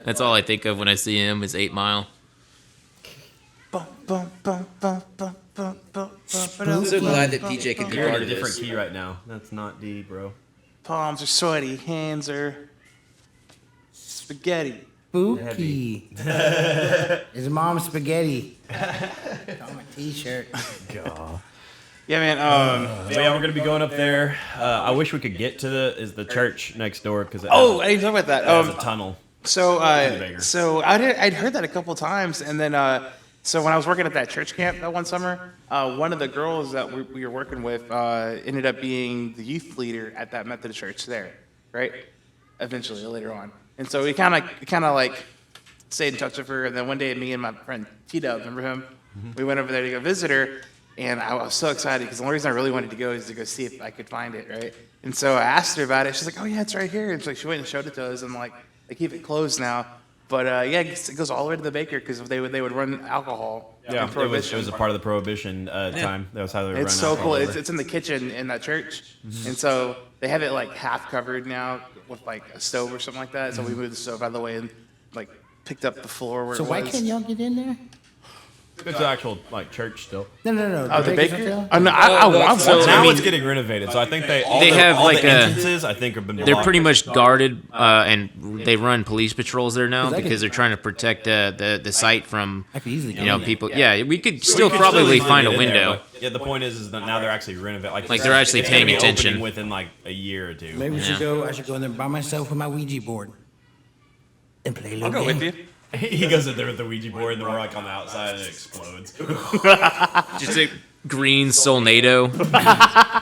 That's all I think of when I see him is 8 Mile. Bum, bum, bum, bum, bum, bum, bum, I'm so glad that PJ could be You're in part a of different this. key right now. That's not D, bro. Palms are sweaty, hands are spaghetti. Spooky. His mom's spaghetti. On my t-shirt. Yeah, man. But yeah, we're gonna be going up there. I wish we could get to the church next door because Oh, I didn't talk about that. it has a tunnel. So, bigger. I'd heard that a couple times, and then so when I was working at that church camp that one summer, one of the girls that we were working with ended up being the youth leader at that Methodist church there, right? Eventually, later on, and so we kind of like stayed in touch with her. And then one day, me and my friend T-Dub, remember him? We went over there to go visit her, and I was so excited because the only reason I really wanted to go is to go see if I could find it, right? And so I asked her about it. She's like, "Oh yeah, it's right here." And she went and showed it to us. And like, they keep it closed now. But yeah, it goes all the way to the baker because they would run alcohol. Yeah, in it Prohibition. was a part of the Prohibition time. That was how they were It's running so cool. alcohol. It's in the kitchen in that church, and so they have it like half covered now with like a stove or something like that. So we moved the stove out of the way and like picked up the floor where So it why was. can't y'all get in there? It's an actual like church still. No. Oh, the baker's baker? hotel? Oh, no, I well, want so one. Now I mean, it's getting renovated, so I think they have, all like, the a- entrances I think have been. They're blocked. pretty much guarded, and they run police patrols there now I could- because they're trying to protect the site from I could easily people. Yeah, we could still probably easily find a get in there, window. but, yeah, the point is that now they're actually renovating. Like, they're actually it's gonna paying be opening attention. within like a year or two. Maybe we Yeah. should go. I should go in there by myself with my Ouija board and play a little I'll go game. with you. He goes in there with the Ouija board, and then we're like on the outside, and it explodes. Just a green Solnado.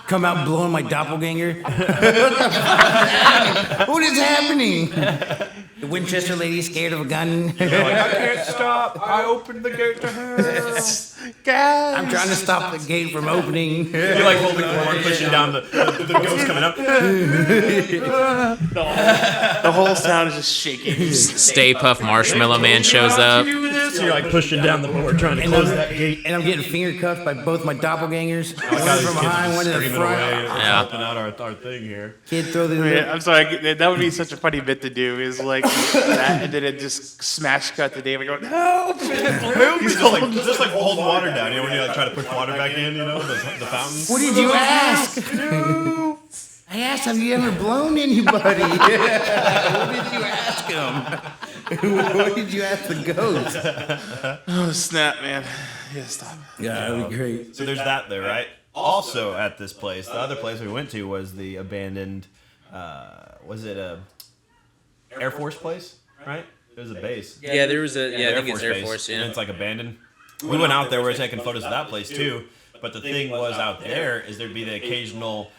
Come out blowing my doppelganger. What is happening? The Winchester lady scared of a gun. I can't stop. I opened the gate to hell. I'm trying to stop the gate from opening. You're like holding the horn, pushing down the ghost coming up. The whole sound is just shaking. Stay Puft Marshmallow Man shows up. So you're like pushing down the board, trying to close that gate. And I'm getting finger cuffed by both my doppelgangers. God, One these from kids behind, are one in the screaming front. away, Yeah. helping out our thing here. Kid throw the Yeah, I'm sorry. That would be such a funny bit to do. Is like that, and then it just smash cut to David going, "Help!" He's just like holding water down. You know when you like try to push water back in, you know the fountains. What did you ask? I asked, have you ever blown anybody? What did you ask him? What did you ask the ghost? Oh snap, man! Yeah, stop. Yeah, that'd be great. So there's that there, right? Also at this place, the other place we went to was the abandoned. Was it a Air Force place? Right? It was a base. Yeah, there was a I think it's Air base, Force. and Yeah. it's like abandoned. We went out there. We were taking photos of that place too. But the thing was out there is there'd be the occasional,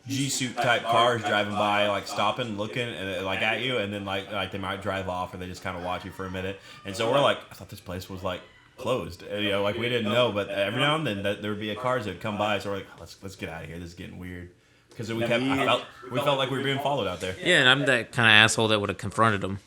G-suit type cars driving by, like stopping, looking, and like at you, and then like they might drive off, or they just kind of watch you for a minute. And so we're like, I thought this place was like closed, like we didn't know. But every now and then there would be a cars that would come by, so we're like, let's get out of here. This is getting weird. Because we felt like we were being followed out there. Yeah, and I'm that kind of asshole that would have confronted him.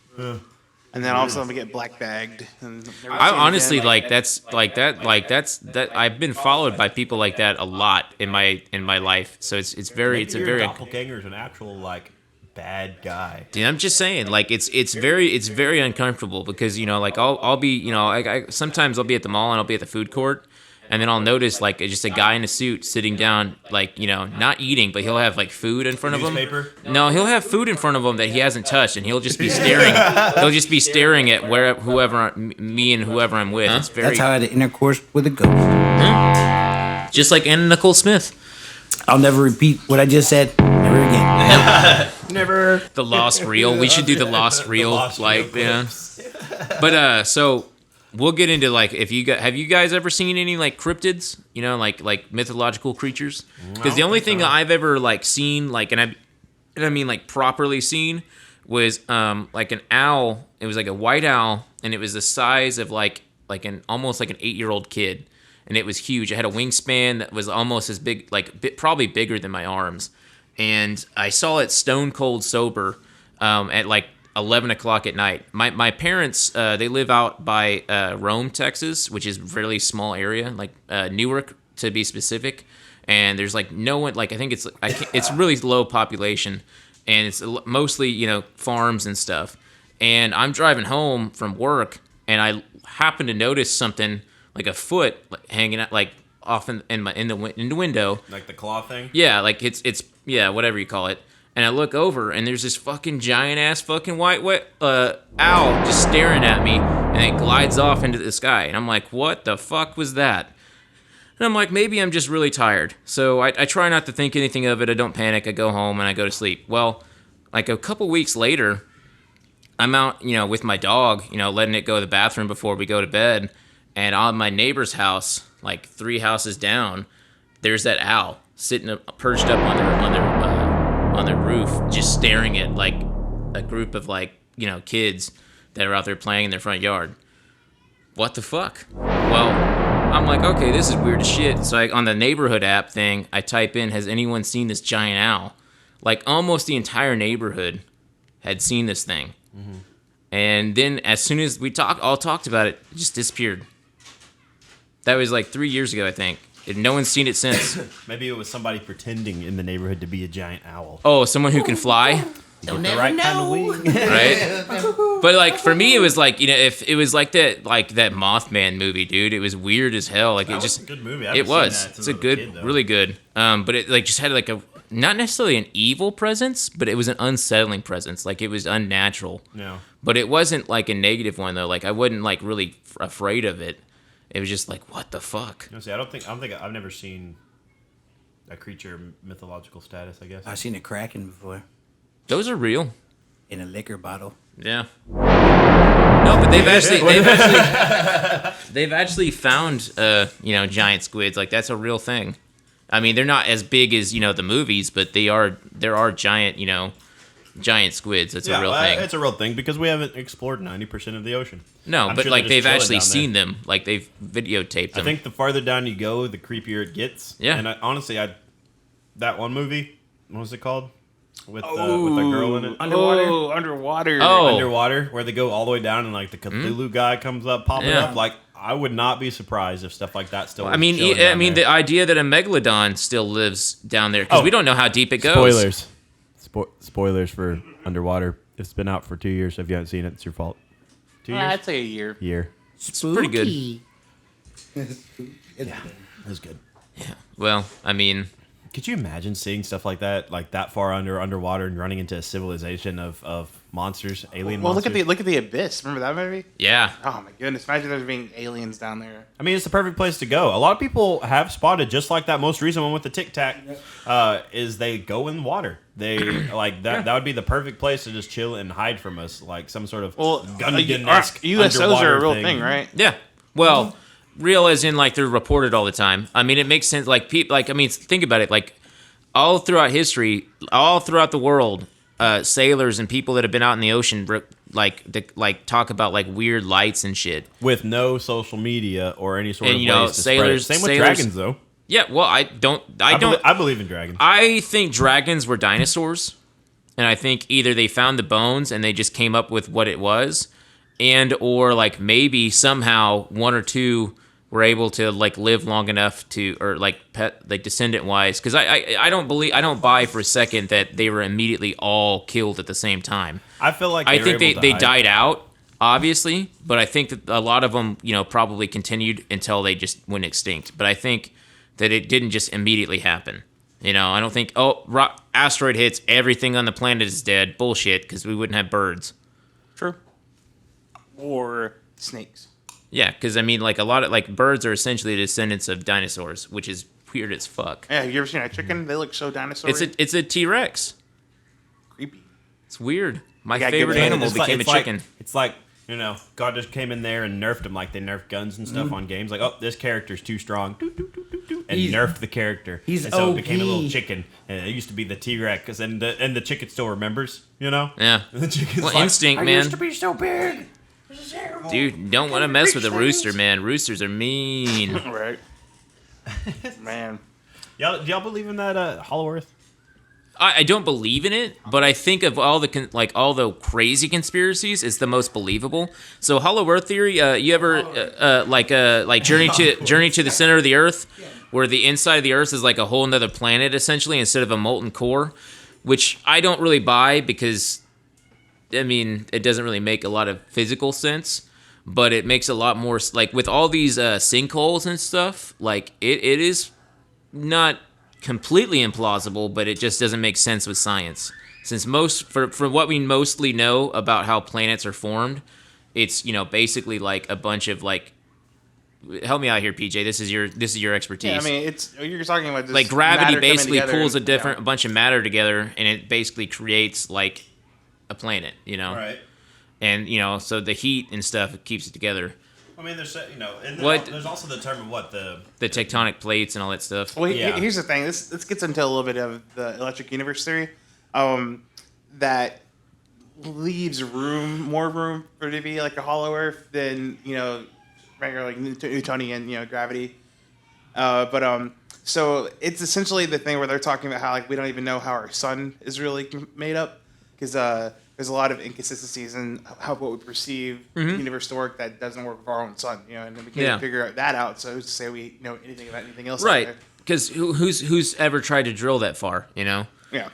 And then all of a sudden we get black bagged. And I honestly that's I've been followed by people like that a lot in my life. So it's a very doppelganger's an actual like bad guy. Dude, I'm just saying, like it's very uncomfortable because like I'll be sometimes I'll be at the mall and I'll be at the food court. And then I'll notice like just a guy in a suit sitting down, like not eating, but he'll have like food in front of him. Newspaper? No, he'll have food in front of him that he hasn't touched, and he'll just be staring. He'll just be staring at me and whoever I'm with. It's very That's how I had intercourse with a ghost. just like Anna Nicole Smith, I'll never repeat what I just said. Never again. Never. the lost reel. We should do the lost reel, lost like reel yeah. But so. We'll get into like have you guys ever seen any like cryptids? Like mythological creatures? Because the only thing I've ever like seen and I mean like properly seen was like an owl. It was like a white owl, and it was the size of like an almost like an 8-year-old kid, and it was huge. It had a wingspan that was almost as big, like probably bigger than my arms, and I saw it stone cold sober at like 11 o'clock at night. My parents, they live out by Rome, Texas, which is a really small area, like Newark to be specific. And there's like no one, like I think it's really low population, and it's mostly farms and stuff. And I'm driving home from work, and I happen to notice something like a foot like, hanging out like off in the window, Like the claw thing. yeah, like it's whatever you call it. And I look over, and there's this fucking giant-ass fucking white owl just staring at me, and it glides off into the sky. And I'm like, what the fuck was that? And I'm like, maybe I'm just really tired. So I try not to think anything of it. I don't panic. I go home, and I go to sleep. Well, like a couple weeks later, I'm out, with my dog, letting it go to the bathroom before we go to bed. And on my neighbor's house, like 3 houses down, there's that owl sitting perched up on their roof, just staring at like a group of like kids that are out there playing in their front yard. What the fuck? Well, I'm like, okay, this is weird as shit. So on the neighborhood app thing, I type in, has anyone seen this giant owl? Like almost the entire neighborhood had seen this thing. Mm-hmm. And then as soon as we all talked about it, it just disappeared. That was like 3 years ago, I think. No one's seen it since. Maybe it was somebody pretending in the neighborhood to be a giant owl. Oh, someone who can fly? You'll The never right know. kind of wing. Right? But like for me, it was like if it was like that Mothman movie, dude. It was weird as hell. Like That it was just a good movie. it was. It's a good, kid, though. really good. But it like just had like a not necessarily an evil presence, but it was an unsettling presence. Like it was unnatural. No. But it wasn't like a negative one though. Like I wasn't like really afraid of it. It was just like, what the fuck? No, see, I don't think I've never seen a creature mythological status. I guess. I've seen a kraken before Those are real. in a liquor bottle. Yeah. No, but they've actually found giant squids. Like that's a real thing. I mean, they're not as big as the movies, but there are giant giant squids. That's a real thing. It's a real thing because we haven't explored 90% of the ocean. No, I'm but sure like they're they've just actually chilling down seen them. Like they've videotaped them. I think the farther down you go, the creepier it gets. Yeah. And honestly, that one movie, what was it called? With the girl in it. Underwater. Oh. Underwater, where they go all the way down and like the Cthulhu guy comes up, popping Yeah. up. Like, I would not be surprised if stuff like that still. I mean, was chilling down the there. idea that a megalodon still lives down there because Oh. we don't know how deep it goes. Spoilers. Spoilers for Underwater. It's been out for 2 years. If you haven't seen it, it's your fault. 2 years? I'd say a year. Year. It's pretty good. It was good. Well, I mean, Could you imagine seeing stuff like that far underwater and running into a civilization of monsters, alien Well, monsters? look at the Abyss. Remember that movie? yeah. Oh my goodness! Imagine there being aliens down there. I mean, it's the perfect place to go. A lot of people have spotted, just like that most recent one with the Tic Tac, is they go in water. They like that. That would be the perfect place to just chill and hide from us, like some sort of Well, Gungan-esque USOs underwater are a real thing, right? Yeah. Well, real as in like they're reported all the time. I mean, it makes sense. Like people, like I mean, think about it. Like all throughout history, all throughout the world, sailors and people that have been out in the ocean, talk about like weird lights and shit. with no social media or any sort And, of you know, ways to spread it. sailors- Same with sailors- dragons, though. Yeah. Well, I don't. I believe in dragons. I think dragons were dinosaurs, and I think either they found the bones and they just came up with what it was, and or like maybe somehow one or two were able to like live long enough to, or like descendant wise, because I don't buy for a second that they were immediately all killed at the same time. I feel like I were think able to they hide. died out, obviously, but I think that a lot of them, you know, probably continued until they just went extinct. But I think that it didn't just immediately happen. You know, I don't think, asteroid hits, everything on the planet is dead. Bullshit, because we wouldn't have birds. True. Or snakes. Yeah, because I mean, like a lot of like birds are essentially descendants of dinosaurs, which is weird as fuck. Yeah, you ever seen a chicken? They look so dinosaur. It's a T-Rex. creepy. It's weird. My gotta favorite give it- animal It's like- became a it's like- chicken. It's like, you know, God just came in there and nerfed them like they nerf guns and stuff on games. Like, oh, this character's too strong. Doo, doo, doo, doo, doo, and He's- nerfed the character. he's and so it became a little OP. chicken. And it used to be the T-Rex. And the chicken still remembers, you know? Yeah. And the chicken's Well, like, instinct, I man. used to be so big. Dude, don't want to mess with a rooster, man. Roosters are mean. Right. Man. do y'all believe in that Hollow Earth? I don't believe in it, but I think of all the all the crazy conspiracies, it's the most believable. So Hollow Earth theory, you ever like Journey to the Center of the Earth, where the inside of the Earth is like a whole nother planet essentially instead of a molten core, which I don't really buy because, I mean, it doesn't really make a lot of physical sense, but it makes a lot more like with all these sinkholes and stuff. Like it is not completely implausible, but it just doesn't make sense with science. Since for what we mostly know about how planets are formed, it's, you know, basically like a bunch of like, help me out here, PJ. This is your expertise. Yeah, I mean, you're talking about just like gravity matter coming basically together pulls a and- a bunch of matter together, and it basically creates like a planet, you know. Right. And you know, so the heat and stuff keeps it together. I mean, there's, you know, and What- there's also the term of what the The tectonic plates and all that stuff. Well, Yeah. here's the thing. This gets into a little bit of the electric universe theory, that leaves more room for it to be like a hollow Earth than, you know, regular like Newtonian, you know, gravity. So it's essentially the thing where they're talking about how like we don't even know how our sun is really made up because there's a lot of inconsistencies in how what we perceive the universe to work that doesn't work with our own sun, you know, and we can't Yeah. figure that out. So who's to say we know anything about anything else? out Right. there? Because who's ever tried to drill that far, you know? Yeah.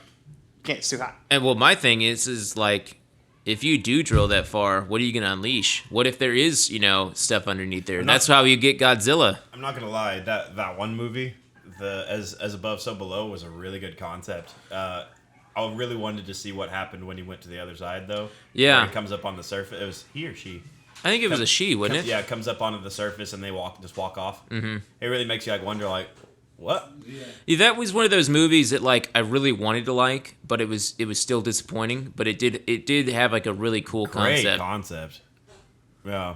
Can't, it's too hot. And well, my thing is like, if you do drill that far, what are you gonna unleash? What if there is, you know, stuff underneath there? That's how you get Godzilla. I'm not gonna lie, that one movie, the as above so below, was a really good concept. I really wanted to see what happened when he went to the other side, though. Yeah. Where he comes up on the surface. It was he or she. I think it was a she, wasn't it? Yeah, it comes up onto the surface and they walk off. Mm-hmm. It really makes you like wonder, like, what? Yeah, that was one of those movies that like I really wanted to like, but it was still disappointing. But it did have like a really cool Great concept. concept. Yeah.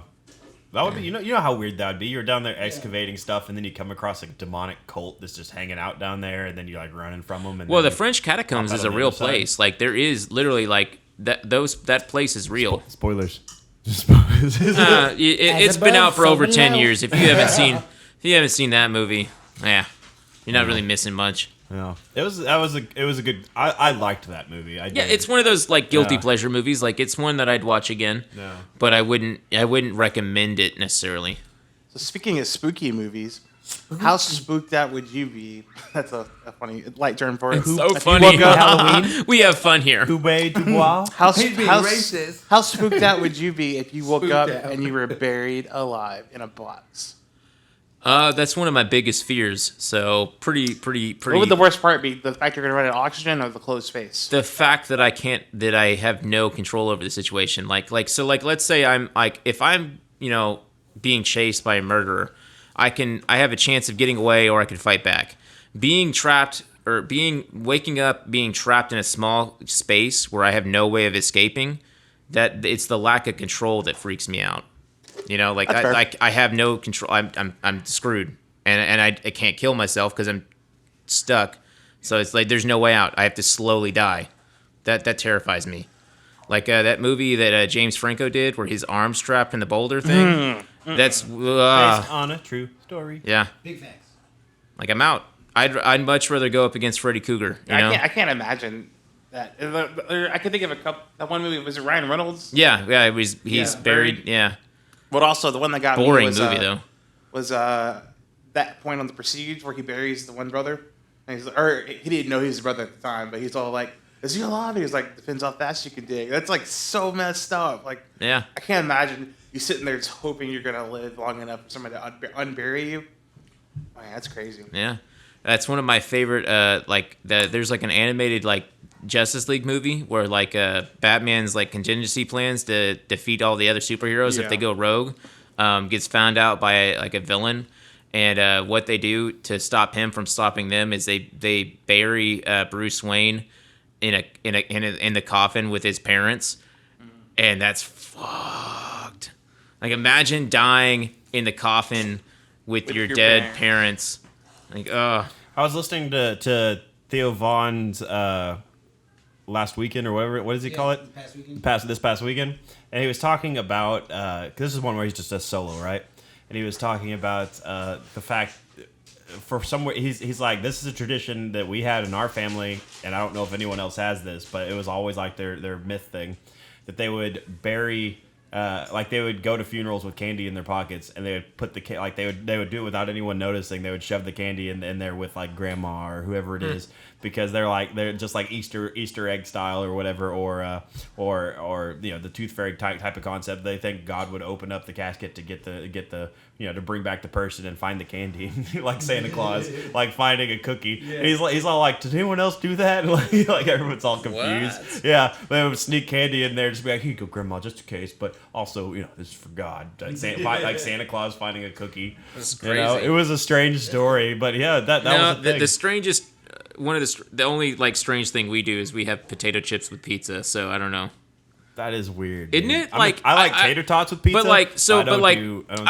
That would be, you know how weird that would be. You're down there excavating stuff, and then you come across a demonic cult that's just hanging out down there, and then you're like running from them. And Well, then the French catacombs pop out is a on the real other side. place. Like there is literally like that place is real. Spoilers. It's been out for above, over so 10 below. years. If you haven't seen that movie, yeah, you're not really missing much. Yeah, it was a good. I liked that movie. I Yeah, did. it's one of those like guilty Yeah. pleasure movies. Like it's one that I'd watch again. Yeah. But I wouldn't recommend it necessarily. So speaking of spooky movies, how spooked out would you be? That's a funny light term for it. So If you funny. woke up- We have fun here. Hubert Dubois. How, He's being how, racist. how spooked out would you be if you woke Spooked up out. and you were buried alive in a box? That's one of my biggest fears. So pretty. What would the worst part be? The fact you're going to run out of oxygen or the closed space? The fact that I have no control over the situation. Like let's say I'm like, if I'm, being chased by a murderer, I have a chance of getting away or I can fight back. Being trapped or waking up, being trapped in a small space where I have no way of escaping, that it's the lack of control that freaks me out. That's fair. I have no control. I'm screwed, and I can't kill myself because I'm stuck. So it's like there's no way out. I have to slowly die. That terrifies me. Like that movie that James Franco did, where his arm's trapped in the boulder thing. That's Based on a true story. yeah. Big facts. Like I'm out. I'd much rather go up against Freddy Krueger. I can't imagine that. I can think of a couple. That one movie, was it Ryan Reynolds? Yeah. He's Yeah, buried. buried. Yeah. But also the one that got Boring me was, movie though. was that point on The Prestige where he buries the one brother. And or he didn't know he was the brother at the time, but he's all like, "Is he alive?" And he's like, "Depends how fast you can dig." That's like so messed up. Like, Yeah. I can't imagine you sitting there just hoping you're gonna live long enough for somebody to unbury you. Man, that's crazy. Yeah, that's one of my favorite. There's like an animated like Justice League movie where like Batman's like contingency plans to defeat all the other superheroes if Yeah. they go rogue, gets found out by a villain, and what they do to stop him from stopping them is they bury Bruce Wayne in the coffin with his parents, and that's fucked. Like imagine dying in the coffin with your your dead parents. Like, I was listening to Theo Vaughn's last weekend or whatever. What does he call it? The past weekend. This past weekend, and he was talking about because this is one where he's just a solo, right? And he was talking about the fact for somewhere he's like, this is a tradition that we had in our family, and I don't know if anyone else has this, but it was always like their myth thing that they would bury. Like they would go to funerals with candy in their pockets, and they would put they would do it without anyone noticing. They would shove the candy in there with like grandma or whoever it is, because they're just like Easter egg style or whatever, or the tooth fairy type of concept. They think God would open up the casket to get the to bring back the person and find the candy, like Santa Claus, like finding a cookie. And he's all like, does anyone else do that? like everyone's all confused. What? Yeah, they would sneak candy in there, just be like, here you go, grandma, just in case. But also, this is for God. Like Santa Claus finding a cookie. That's It crazy. was a strange story, but yeah, that was the thing. the strangest, one of the only like strange thing we do is we have potato chips with pizza. So I don't know. That is weird, Isn't dude. it? I mean, Like, I like I- tater tots with pizza, But like, so, I don't do potato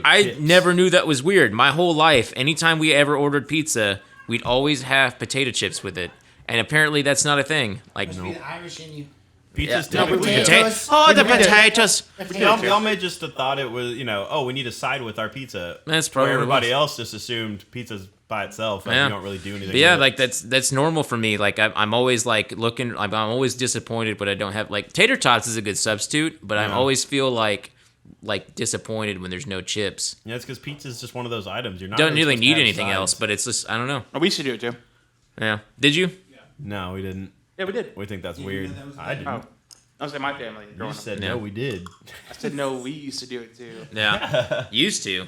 I chips. never knew that was weird. My whole life, anytime we ever ordered pizza, we'd always have potato chips with it. And apparently that's not a thing. Like, Must be the Irish in you. Pizza's no, typically potatoes. oh, the potatoes. Y'all may just have thought it was, we need a side with our pizza. That's Where probably what it everybody was. else just assumed pizza's by itself, and Yeah. you don't really do anything. But yeah, with like that's normal for me. Like I'm always like looking. I'm always disappointed, but I don't have like tater tots is a good substitute. But I Yeah. always feel like disappointed when there's no chips. Yeah, it's because pizza's just one of those items. You're not Don't really supposed to need have anything sides. else, but it's just I don't know. Oh, we used to do it too. Yeah. Did you? No, we didn't. Yeah, we did. We think that's You weird. know that was I didn't. Oh, I was in my family You growing up. said Yeah. no, we did. I said no. We used to do it too. Yeah. Used to.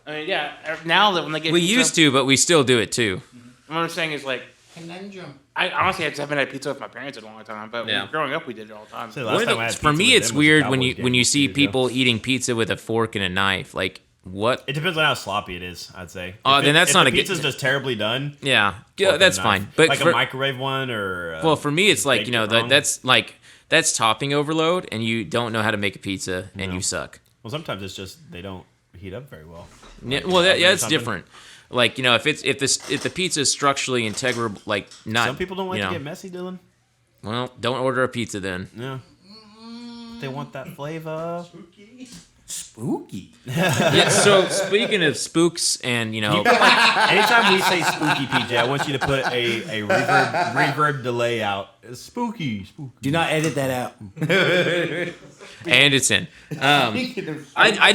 I mean, yeah. Now that when they get We pizza, used to, but we still do it too. What I'm saying is like, Conundrum. I honestly haven't had pizza with my parents in a long time, but Yeah. growing up we did it all the time. So One last of the- time I had for pizza me, with it's them was a weird when Cowboys you game when you 2 see years ago. people eating pizza with a fork and a knife. Like what? It depends on how sloppy it is, I'd say. Oh, If then that's if not the a good- pizza's just terribly done. Yeah. fork Yeah, and that's knife. fine. But like for, a microwave one, or well, for me, it's like baked it wrong. that's topping overload, and you don't know how to make a pizza, and you suck. Well, sometimes it's just they don't heat up very well. Yeah, well, it's something. different. Like, you know, if the pizza is structurally integral, like not. Some people don't like you to know, get messy, Dylan. Well, don't order a pizza then. Yeah. They want that flavor. Spooky. Yeah. So speaking of spooks, and you know, Anytime we say spooky, PJ, I want you to put a reverb delay out. It's spooky. Do not edit that out. and it's in. I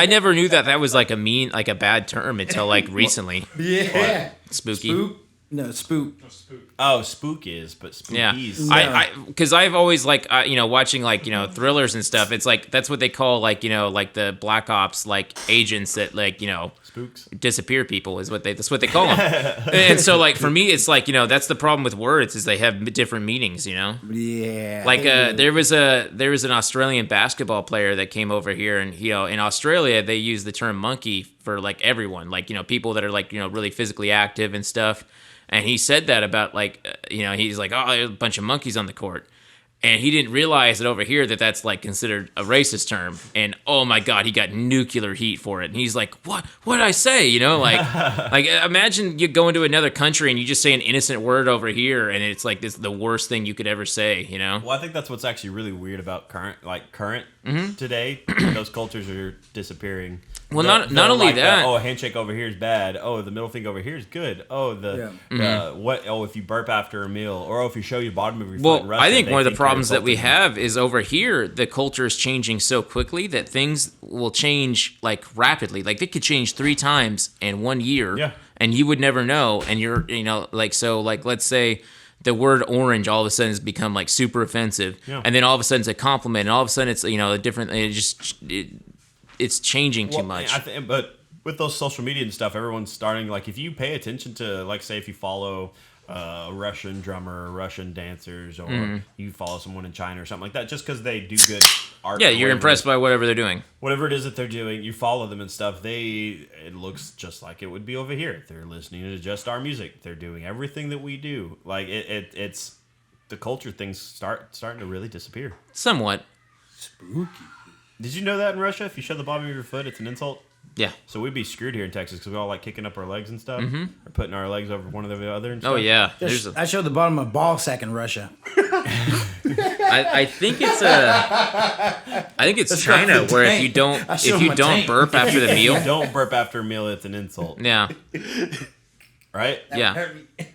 never knew that was like a bad term until like recently. Yeah. Spooky. Spook? No, spook. Oh, spook is, but Yeah, spookies. because I've always like you know, watching like, you know, thrillers and stuff. It's like that's what they call like, you know, like the black ops like agents that like, you know, Spooks. disappear people that's what they call them. And so like for me, it's like, you know, that's the problem with words is they have different meanings. You know, Yeah. like there was an Australian basketball player that came over here, and you know, in Australia they use the term monkey for like everyone, like, you know, people that are like, you know, really physically active and stuff. And he said that about like, you know, he's like, oh, there's a bunch of monkeys on the court. And he didn't realize that over here that's like considered a racist term. And oh my God, he got nuclear heat for it. And he's like, what did I say? You know, like, like imagine you go into another country and you just say an innocent word over here. And it's like the worst thing you could ever say, you know? Well, I think that's what's actually really weird about current today. Those cultures are disappearing. Well, not only like that. Oh, a handshake over here is bad. Oh, the middle finger over here is good. Oh, what? Oh, if you burp after a meal, or if you show your bottom of your foot. In Well, Russia, I think they one of the you're problems that we insulting. have is over here, the culture is changing so quickly that things will change like rapidly. Like they could change 3 times in 1 year, Yeah. and you would never know. And you're, you know, like, so like, let's say the word orange all of a sudden has become like super offensive, Yeah. and then all of a sudden it's a compliment, and all of a sudden it's, you know, a different. It's changing too Well, much. But with those social media and stuff, everyone's starting, like, if you pay attention to, like, say if you follow a Russian drummer, Russian dancers, or you follow someone in China or something like that, just because they do good art. Yeah, or you're whatever impressed by whatever they're doing. whatever it is that they're doing, you follow them and stuff. It looks just like it would be over here. They're listening to just our music. They're doing everything that we do. Like it's the culture things starting to really disappear. Somewhat. Spooky. Did you know that in Russia, if you show the bottom of your foot, it's an insult? Yeah. So we'd be screwed here in Texas because we all like kicking up our legs and stuff, or putting our legs over one of the other. And stuff. Oh yeah. There's I showed the bottom of ball sack in Russia. I think it's China the where tank. I if showed you my don't tank. burp after the meal. Don't burp after a meal; it's an insult, Yeah. right? Yeah.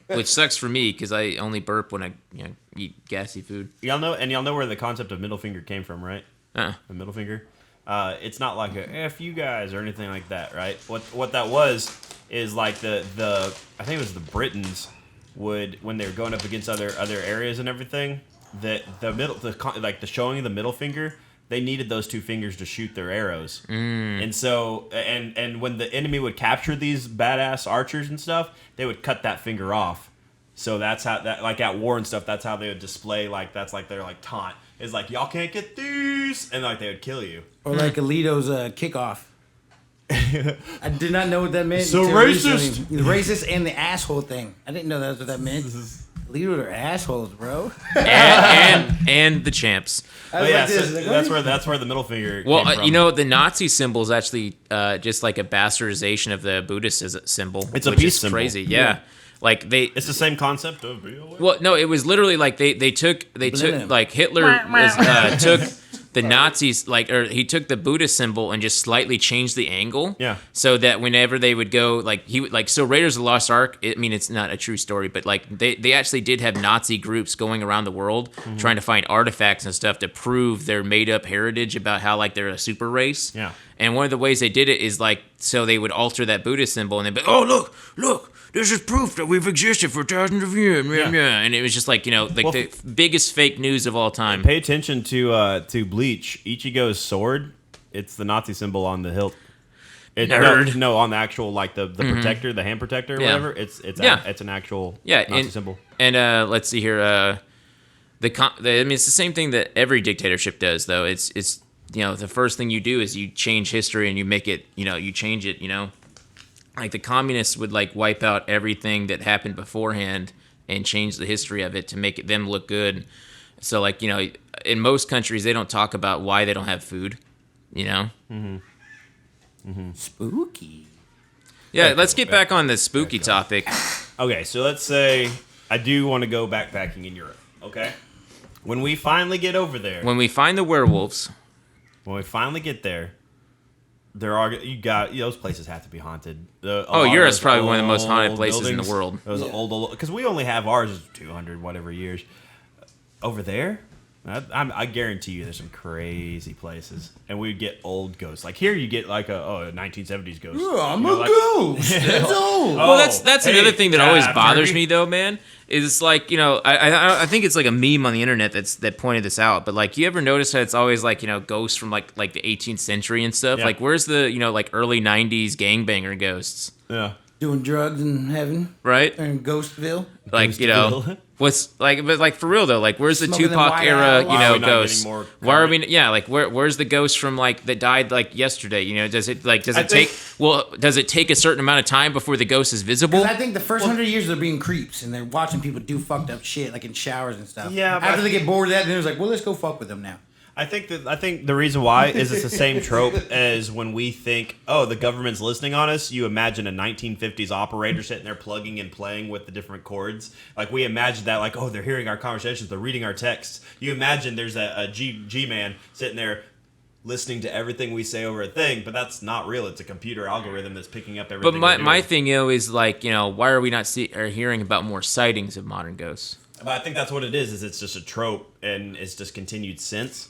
Which sucks for me because I only burp when I, you know, eat gassy food. Y'all know where the concept of middle finger came from, right? The middle finger. It's not like a F you guys or anything like that, right? What that was is like the I think it was the Britons would, when they were going up against other areas and everything, that the showing of the middle finger, they needed those 2 fingers to shoot their arrows. And so and when the enemy would capture these badass archers and stuff, they would cut that finger off. So that's how that, like at war and stuff, that's how they would display, like that's like their like taunt. Is like, y'all can't get these, and like they would kill you. Or like Alito's kickoff. I did not know what that meant. So until racist. recently. The racist and the asshole thing. I didn't know that's what that meant. Alito are assholes, bro. And the champs. I was But yeah, like this, so like, that's where the middle finger. Well, came from. you know, the Nazi symbol is actually just like a bastardization of the Buddhist symbol. It's a which peace is symbol. crazy. Yeah. Like it's the same concept of BLM. Well, no, it was literally like they took Blenheim. like Hitler took the Nazis or he took the Buddhist symbol and just slightly changed the angle. Yeah. So that whenever they would go so Raiders of the Lost Ark, I mean it's not a true story, but like they actually did have Nazi groups going around the world trying to find artifacts and stuff to prove their made up heritage about how like they're a super race. Yeah. And one of the ways they did it is like so they would alter that Buddhist symbol and they'd be, oh look. This is proof that we've existed for thousands of years. Yeah. And it was just like, you know, like the biggest fake news of all time. Pay attention to Bleach. Ichigo's sword. It's the Nazi symbol on the hilt. Nerd. No, on the actual like the protector, the hand protector, or Yeah. whatever. It's Yeah. it's an actual Yeah, Nazi symbol. And let's see here. I mean, it's the same thing that every dictatorship does, though. It's you know, the first thing you do is you change history and you make it, you know, you change it, you know. Like the communists would like wipe out everything that happened beforehand and change the history of it to make them look good. So like, you know, in most countries they don't talk about why they don't have food. You know? Spooky. Yeah, let's get back on the spooky topic. Okay, so let's say I do want to go backpacking in Europe. Okay, when we finally get over there, When we find the werewolves, when we finally get there, those places have to be haunted. Europe's probably one of the most haunted places in the world. Those old because we only have ours is 200 whatever years. Over there, I guarantee you there's some crazy places, and we get old ghosts. Like here, you get like a 1970s ghost. I'm You know, a like- ghost. That's old. well, that's hey, another thing that always bothers Jerky. me, though, man. Is like, you know, I think it's like a meme on the internet that pointed this out. But like, you ever notice that it's always like, you know, ghosts from like the 18th century and stuff? Yeah. Like, where's the, you know, like early 90s gangbanger ghosts, Yeah. Doing drugs in heaven right? or in Ghostville. Like, you know, Ghostville. what's like, but like for real though, like where's the Smoking them Tupac White era, Owls. you Why are know, we not ghosts? getting more Why are we? current? Yeah, like where's the ghost from like that died like yesterday? You know, does it I take? Well, does it take a certain amount of time before the ghost is visible? Because I think the first 100 years they're being creeps and they're watching people do fucked up shit like in showers and stuff. Yeah, but After I they get bored of that, then they're like, well, let's go fuck with them now. I think the reason why is it's the same trope as when we think, oh, the government's listening on us. You imagine a 1950s operator sitting there plugging and playing with the different chords. Like we imagine that, like, oh, they're hearing our conversations, they're reading our texts. You imagine there's a G man sitting there listening to everything we say over a thing, but that's not real. It's a computer algorithm that's picking up everything. But we're my doing. thing, you know, is like, you know, why are we not or hearing about more sightings of modern ghosts? But I think that's what it is it's just a trope and it's just continued since.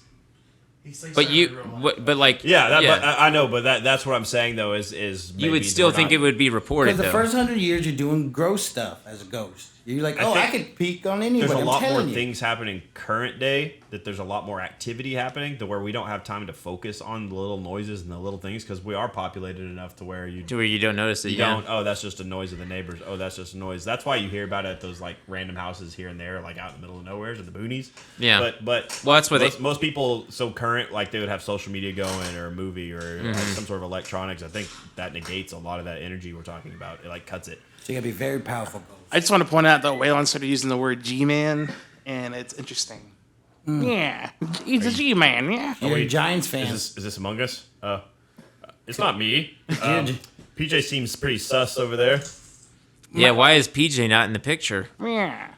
But you, but like, Yeah, But I know, but that's what I'm saying though is you maybe would still we're think not- it would be reported Because the though. first 100 years you're doing gross stuff as a ghost. You're like, oh, I think could peek on anybody. There's a I'm lot more telling you. things happening current day that there's a lot more activity happening to where we don't have time to focus on the little noises and the little things because we are populated enough to where you to where you don't notice it. you Yeah. don't, oh, that's just a noise of the neighbors, oh, that's just a noise. That's why you hear about it at those like random houses here and there, like out in the middle of nowhere in the boonies. Yeah. But Well, that's what most people so current, like they would have social media going or a movie or Mm-hmm. like some sort of electronics. I think that negates a lot of that energy we're talking about. It like cuts it. So you gotta be very powerful ghost. I just want to point out that Waylon started using the word G-man, and it's interesting. Yeah, he's a G-man. Yeah. You're a wait, Giants fan. Is this Among Us? It's not me. PJ seems pretty sus over there. Yeah. Why is PJ not in the picture? Yeah.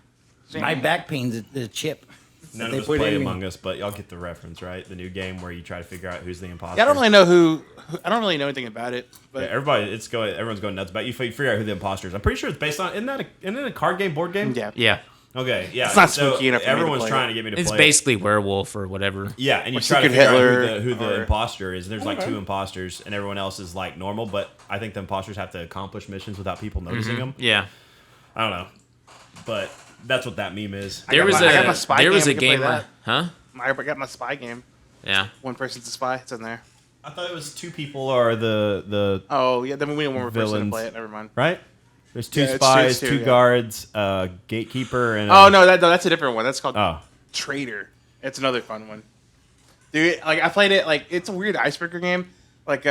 My back pain's the chip. None They of us put play in- Among Us, but y'all get the reference, right? The new game where you try to figure out who's the imposter. Yeah, I don't really know who. I don't really know anything about it, but Yeah, everyone's going nuts about it. You figure out who the imposter is. I'm pretty sure it's based on. Isn't it a card game, board game? yeah. Yeah. Okay. Yeah. It's not so spooky enough for me to Everyone's play trying it. to get me to It's play. basically werewolf or whatever. Yeah, and you Or try to Secret figure Hitler out who the or- imposter is. There's like two imposters, and everyone else is like normal. But I think the imposters have to accomplish missions without people noticing them. Yeah. I don't know, but that's what that meme is. There got was my- I got my spy a game, we can play game, that. huh? I got my spy game. Yeah. One person's a spy. It's in there. I thought it was two people are the Oh yeah, then we need one more person to Villains. play it. Never mind. right. There's two Yeah, it's spies, two, two yeah. guards, gatekeeper, and Oh no, that's a different one. That's called Oh, Traitor. It's another fun one. Dude, like I played it. Like it's a weird icebreaker game. Like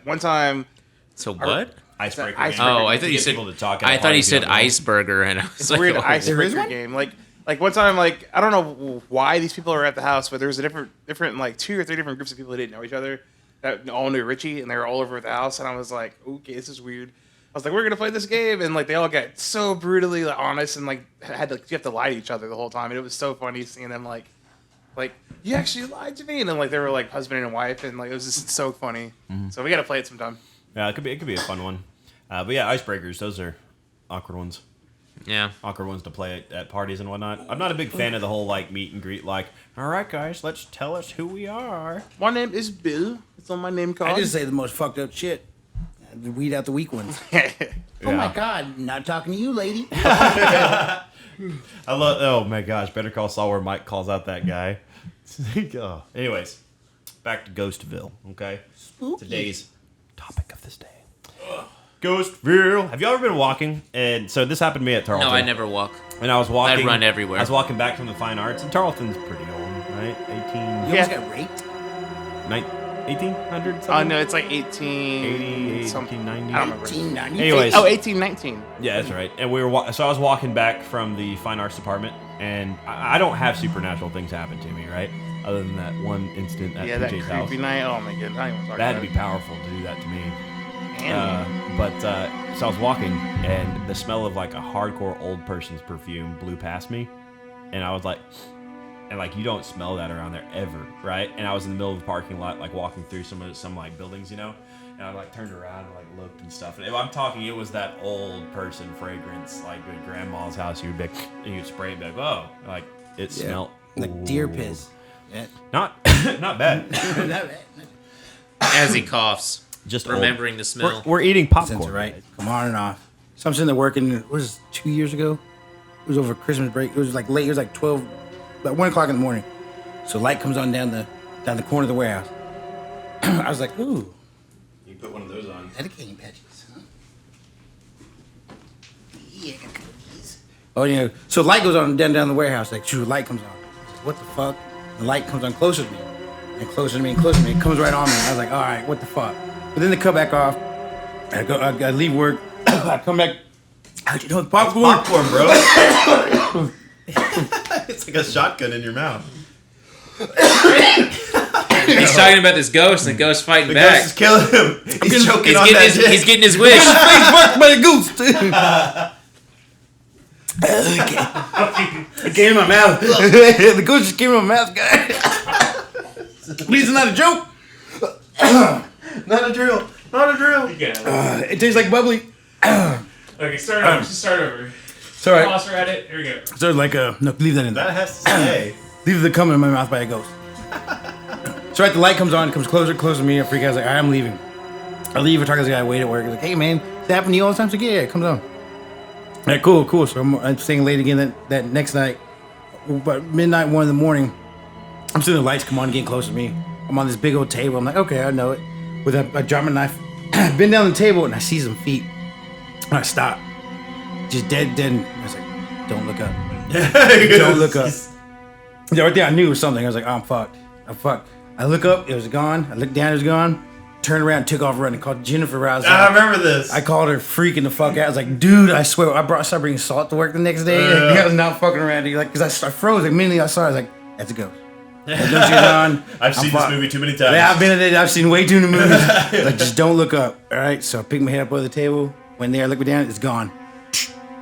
one time. So what? icebreaker. Icebreaker. game. Oh, I To thought you get said. people to talk at a I thought party he if you said don't know. iceberger, and I was It's like, a weird oh. icebreaker game. Like one time, like I don't know why these people are at the house, but there was a different like 2 or 3 different groups of people that didn't know each other that all knew Richie, and they were all over at the house, and I was like, okay, this is weird. I was like, we're gonna play this game, and like they all got so brutally like, honest, and like had to you have to lie to each other the whole time, and it was so funny seeing them like you actually lied to me, and then like they were like husband and wife, and like it was just so funny. So we gotta play it sometime. Yeah, it could be a fun one. But yeah, icebreakers. Those are awkward ones. Yeah. Awkward ones to play at parties and whatnot. I'm not a big fan of the whole like meet and greet. Like, all right, guys, let's tell us who we are. My name is Bill. It's on my name card. I just say the most fucked up shit. Weed out the weak ones. Oh Yeah. my god, not talking to you, lady. I love. Oh my gosh, Better Call Saul where Mike calls out that guy. Oh. Anyways, back to Ghostville. Okay, today's topic of this day. Ghostville. Have you ever been walking? And so this happened to me at Tarleton. No, I never walk. And I was walking. I run everywhere. I was walking back from the fine arts, and Tarleton's pretty old, right? 18, You almost got raped? 1800 something? Oh no, it's like 18. 80, something. 1890. I don't remember. 1890. Anyways. Oh, 1819. Yeah, that's right. And we were so I was walking back from the fine arts department, and I don't have supernatural things happen to me, right? other than that one incident at Yeah, that PJ's creepy house. night. Oh my god, I don't even talk That had about to be it. powerful to do that to me. And So I was walking, and the smell of like a hardcore old person's perfume blew past me, and I was like, and like you don't smell that around there ever, right? And I was in the middle of the parking lot, like walking through some like buildings, and I like turned around and like looked and stuff. And if I'm talking, it was that old person fragrance, like at grandma's house. You would be, and you'd spray it, and be like, whoa, like it smelled Like deer ooh. piss. Yeah. Not not bad. As he coughs, Just old. remembering the smell. We're eating popcorn, Sensor, right? Come on and off. So I'm sitting there working. It was 2 years ago. It was over Christmas break. It was like late. It was like 12, about 1 o'clock in the morning. So light comes on down the corner of the warehouse. I was like, ooh, You put one of those on. dedicating patches. Huh? Yeah, I got a couple of these. Oh yeah. So light goes on down the warehouse. Like, shoot, light comes on. I was like, what the fuck? The light comes on closer to me, and closer to me, and closer to me. It comes right on me. I was like, all right, what the fuck? But then they cut back off. I leave work. I come back. How'd you know the popcorn? Popcorn, bro. It's like a shotgun in your mouth. He's talking about this ghost, and the ghost fighting The back. ghost is killing him. He's choking on that dick. He's getting his wish. Face fucked by the goose. It came in my mouth. The goose just came in my mouth, guy. Please, it's not a joke. Not a drill. Not a drill. It tastes like bubbly. Okay, start over. Just start over. Sorry. Pause, at it. Here we go. So like no, leave that in there. That has to stay. Leave the cum in my mouth by a ghost. So right, the light comes on, comes closer to me. I freak out. I was like, all right, I'm leaving. I leave. I talk to the guy. I wait at work. He's like, hey man, does that happen to you all the time? So yeah, it comes on. All right, cool. So I'm staying late again that next night. About midnight, 1 in the morning. I'm seeing the lights come on, getting close to me. I'm on this big old table. I'm like, okay, I know it. With a drop my knife, bend down the table, and I see some feet. And I stop. Just dead. And I was like, don't look up. Don't look up. Yeah, right there, I knew it was something. I was like, oh, I'm fucked. I look up, it was gone. I looked down, it was gone. Turned around, took off running, called Jennifer Rouse. I remember this. I called her freaking the fuck out. I was like, dude, I swear, I started bringing salt to work the next day. I was not fucking around, dude. Like, because I froze. Like, immediately I saw it, I was like, that's a ghost. Like, no shit on. I've seen this movie too many times. Yeah, I've been in it. I've seen way too many movies. Like, just don't look up. All right. So I picked my head up over the table. Went there, looked down. It's gone.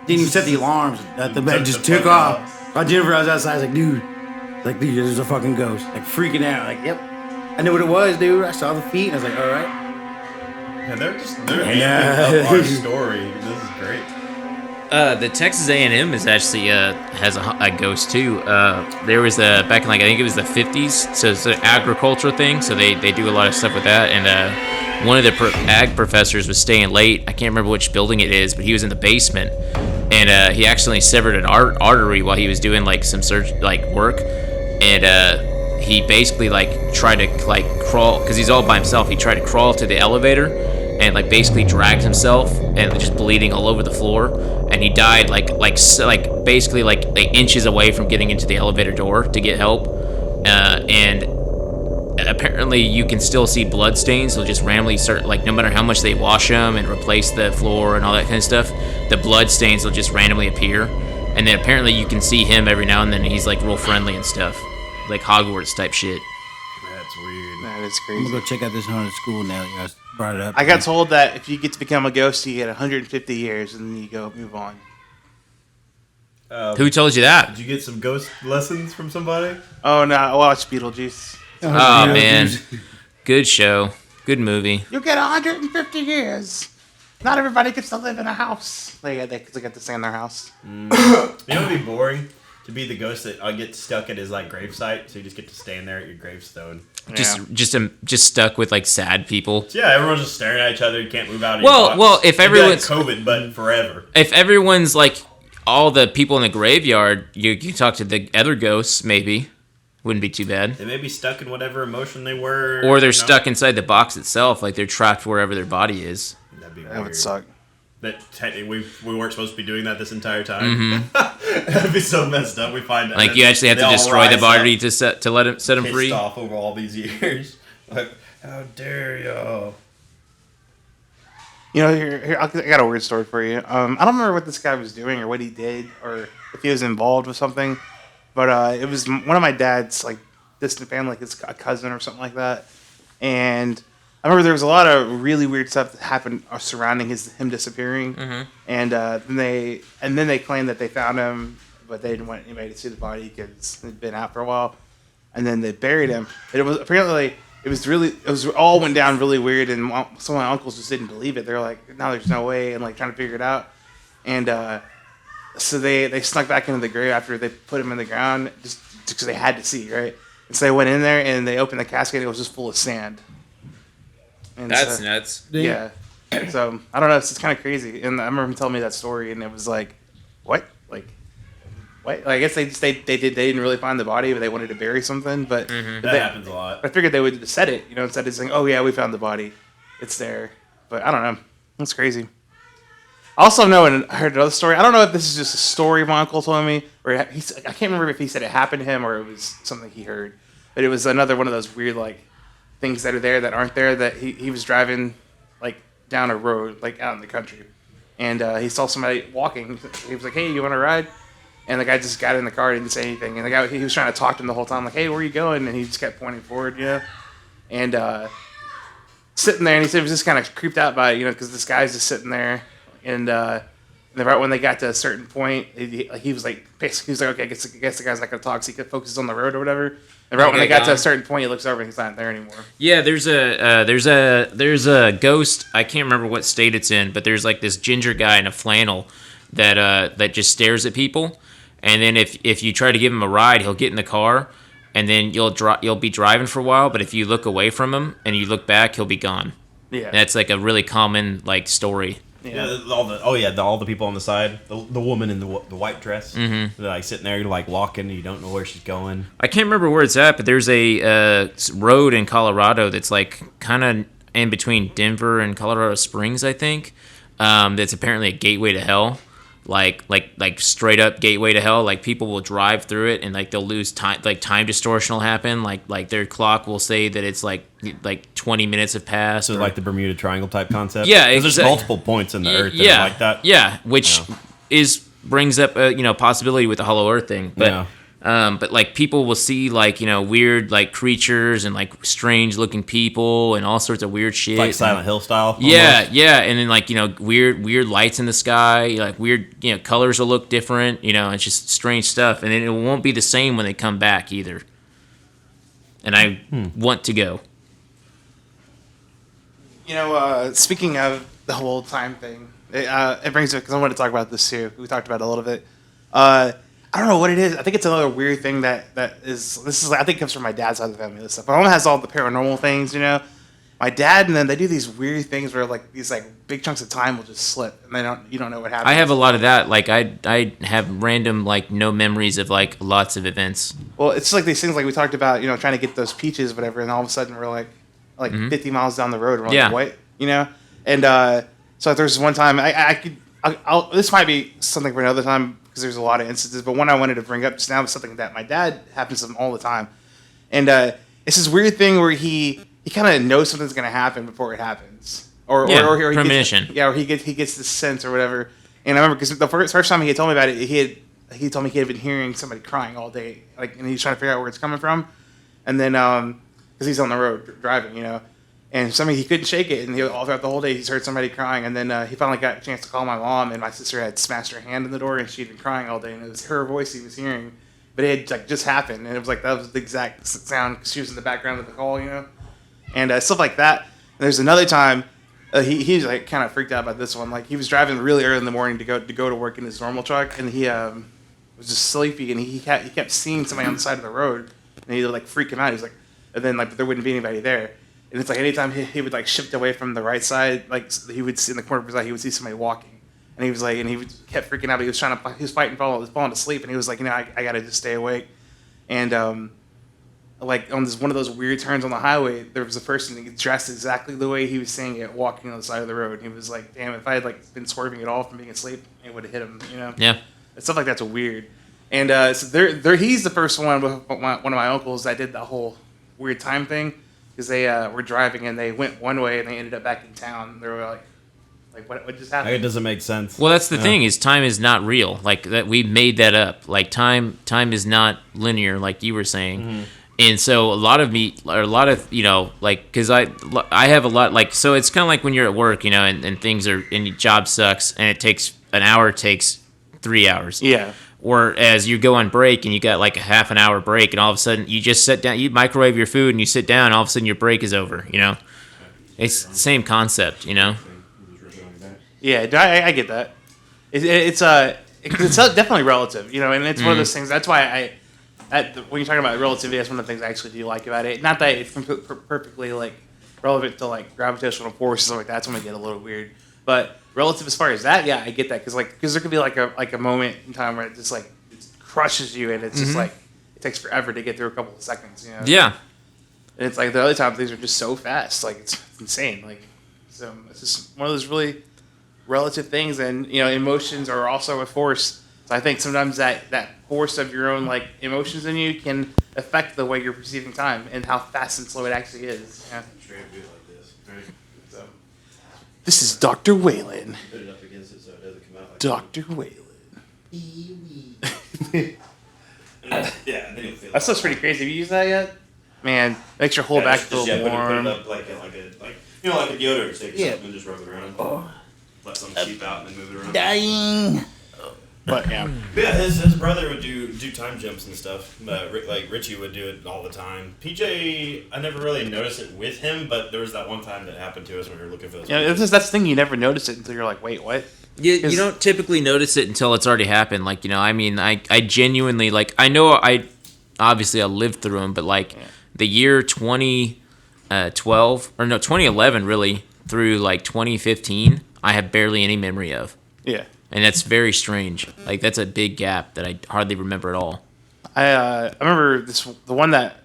Didn't even set the alarms at the bed. Just took off. Called Jennifer. I was outside. I was like, dude, there's a fucking ghost. Like freaking out. Like, yep. I knew what it was, dude. I saw the feet. And I was like, all right. Yeah, they're amping up our story. This is great. The Texas A&M is actually has a ghost too. There was back in like I think it was the 50s, so it's an agricultural thing. So they do a lot of stuff with that. And one of the ag professors was staying late. I can't remember which building it is, but he was in the basement, and he accidentally severed an artery while he was doing like some work, and he basically like tried to like crawl because he's all by himself. He tried to crawl to the elevator and like basically dragged himself and just bleeding all over the floor. And he died like basically like inches away from getting into the elevator door to get help. And apparently you can still see blood stains. They'll just randomly start, like, no matter how much they wash them and replace the floor and all that kind of stuff, the blood stains will just randomly appear. And then apparently you can see him every now and then, and he's like real friendly and stuff, like Hogwarts type shit. That's weird. That is I'm gonna crazy. go check out this haunted school now. You guys brought it up. I got told that if you get to become a ghost, you get 150 years, and then you go move on. Who told you that? Did you get some ghost lessons from somebody? Oh no, I watched Beetlejuice. Oh man, good show, good movie. You get 150 years. Not everybody gets to live in a house. They get to stay in their house. You know it'd be boring? To be the ghost that I get stuck at his like gravesite, so you just get to stand there at your gravestone. Just stuck with like sad people. Yeah, everyone's just staring at each other. You can't move out of Well, your box. well, if It'd be like everyone's- COVID, but forever. If everyone's like all the people in the graveyard, you can talk to the other ghosts. Maybe wouldn't be too bad. They may be stuck in whatever emotion they were, Or they're you know? stuck inside the box itself, like they're trapped wherever their body is. That'd be That weird. would suck. That technically we weren't supposed to be doing that this entire time. That'd be so messed up. We find out Like that you actually have they to all destroy the rise body up, to set him pissed free. off over all these years. Like, how dare y'all? You know, here I got a weird story for you. I don't remember what this guy was doing or what he did or if he was involved with something, but it was one of my dad's like distant family, like a cousin or something like that. And I remember there was a lot of really weird stuff that happened surrounding him disappearing. And then they claimed that they found him, but they didn't want anybody to see the body because he'd been out for a while. And then they buried him. And it was apparently all went down really weird, and some of my uncles just didn't believe it. They're like, no, there's no way, and like trying to figure it out. And so they snuck back into the grave after they put him in the ground just because they had to see, right? And so they went in there and they opened the casket, and it was just full of sand. And That's nuts. yeah. So I don't know. It's just kind of crazy. And I remember him telling me that story, and it was like, what? Like, what? Like, I guess they didn't really find the body, but they wanted to bury something. But That happens a lot. I figured they would have said it, instead of saying, "Oh yeah, we found the body, it's there." But I don't know. That's crazy. I also know, and I heard another story. I don't know if this is just a story my uncle told me, or I can't remember if he said it happened to him or it was something he heard. But it was another one of those weird like things that are there that aren't there. That he was driving like down a road like out in the country, and he saw somebody walking. He was like, "Hey, you want to ride?" And the guy just got in the car, didn't say anything. And the guy, he was trying to talk to him the whole time, like, "Hey, where are you going?" And he just kept pointing forward, And sitting there, and he said he was just kind of creeped out by it, because this guy's just sitting there. And right when they got to a certain point, he was like, basically, he was like, "Okay, I guess the guy's not going to talk," so he could focus on the road or whatever. And right when they got to a certain point, he looks over and he's not there anymore. Yeah, there's a ghost. I can't remember what state it's in, but there's like this ginger guy in a flannel that just stares at people. And then if you try to give him a ride, he'll get in the car, and then you'll be driving for a while. But if you look away from him and you look back, he'll be gone. Yeah, and that's like a really common like story. Yeah, all the people on the side, the woman in the white dress, they're like sitting there like walking, and you don't know where she's going. I can't remember where it's at, but there's a road in Colorado that's like kind of in between Denver and Colorado Springs, I think. That's apparently a gateway to hell, like straight up gateway to hell. Like people will drive through it and like they'll lose time, like time distortion will happen. Like their clock will say that it's like 20 minutes have passed. So like the Bermuda Triangle type concept. Yeah, 'Cause there's multiple points in the Earth that are like that. Yeah, which brings up a possibility with the Hollow Earth thing, but. But like people will see like weird like creatures and like strange looking people and all sorts of weird shit, Like Silent Hill style. Almost. Yeah, and then like weird lights in the sky, like weird colors will look different, it's just strange stuff, and then it won't be the same when they come back either. And I want to go. Speaking of the whole time thing, it brings it because I want to talk about this too. We talked about it a little bit. I don't know what it is. I think it's another weird thing that is. This is I think it comes from my dad's side of the family. This stuff. My mom has all the paranormal things, My dad, and then they do these weird things where like these like big chunks of time will just slip, and you don't know what happened. I have a lot of that. Like I have random like no memories of like lots of events. Well, it's like these things like we talked about, trying to get those peaches, whatever, and all of a sudden we're like 50 miles down the road, and we're like, what, And so there's one time I'll this might be something for another time. Because there's a lot of instances, but one I wanted to bring up just now was something that my dad happens to him all the time, and it's this weird thing where he kind of knows something's going to happen before it happens, or premonition. Or he gets this sense or whatever. And I remember because the first time he had told me about it, he told me he had been hearing somebody crying all day, and he's trying to figure out where it's coming from, and then because he's on the road driving, And he couldn't shake it, and all throughout the whole day he's heard somebody crying. And then he finally got a chance to call my mom, and my sister had smashed her hand in the door, and she'd been crying all day, and it was her voice he was hearing, but it had just happened, and it was like that was the exact sound. She was in the background of the call, and stuff like that. And there's another time he's like kind of freaked out about this one. Like he was driving really early in the morning to go to work in his normal truck, and he was just sleepy, and he kept seeing somebody on the side of the road, and he'd like freak him out. He's like, and then like there wouldn't be anybody there. And it's like anytime he would like shift away from the right side, like he would see in the corner of his eye, he would see somebody walking, and he was like, and he kept freaking out. But he was fighting, falling to sleep, and he was like, I gotta just stay awake. And like on one of those weird turns on the highway, there was a person dressed exactly the way he was saying it, walking on the side of the road. And he was like, damn, if I had like been swerving at all from being asleep, it would have hit him, Yeah. And stuff like that's weird. And so he's the first one with one of my uncles that did the whole weird time thing. Because they were driving and they went one way and they ended up back in town. They were like what just happened? It doesn't make sense. Well, that's the thing is time is not real. Like that, we made that up. Like time is not linear, like you were saying. And so a lot of like, because I have a lot, like, so it's kind of like when you're at work, and things are, and your job sucks, and it takes an hour, takes 3 hours. Yeah. Or as you go on break and you got like a half an hour break, and all of a sudden you just sit down, you microwave your food and you sit down, and all of a sudden your break is over, It's the same concept, Yeah, I get that. It's definitely relative, and it's one of those things. That's why when you're talking about relativity, that's one of the things I actually do like about it. Not that it's perfectly like relevant to like gravitational force and stuff like that. That's when we get a little weird. But relative as far as that, yeah, I get that because there could be like a moment in time where it just like it crushes you and it's just like it takes forever to get through a couple of seconds. Yeah. And it's like the other time things are just so fast, like it's insane. Like so, it's just one of those really relative things, and emotions are also a force. So I think sometimes that force of your own like emotions in you can affect the way you're perceiving time and how fast and slow it actually is. Yeah. So, this is Dr. Whalen. Put it up against it so it doesn't come out like Dr. Whalen. yeah, then you'll feel That stuff's pretty crazy. Have you used that yet? Man, makes your whole back feel Put warm. it up like a deodorant stick or Yeah. something and just rub it around. Oh. Let something seep out and then move it around. Dying. But yeah. Yeah, his brother would do time jumps and stuff. Like Richie would do it all the time. PJ, I never really noticed it with him, but there was that one time that happened to us when we were looking for those. Yeah, that's the thing. You never notice it until you're like, wait, what? You don't typically notice it until it's already happened. Like, I genuinely, like, I know I lived through them, but like the year 2011 really through like 2015, I have barely any memory of. Yeah. And that's very strange. Like, that's a big gap that I hardly remember at all. I remember the one that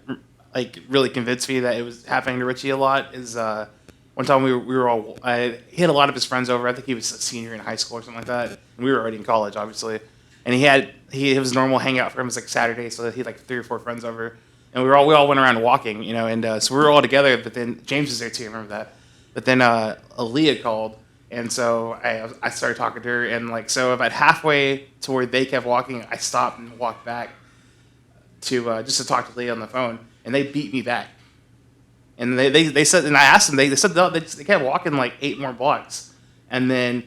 like really convinced me that it was happening to Richie a lot is one time he had a lot of his friends over. I think he was a senior in high school or something like that. And we were already in college, obviously. And it was normal hangout for him. It was like Saturday, so he had like 3 or 4 friends over. And we all went around walking, and so we were all together. But then James was there too. I remember that. But then Aaliyah called, and so I started talking to her, and like so about halfway to where they kept walking, I stopped and walked back to just to talk to Leah on the phone, and they beat me back. And they said, and I asked them, they said no, they kept walking like 8 more blocks, and then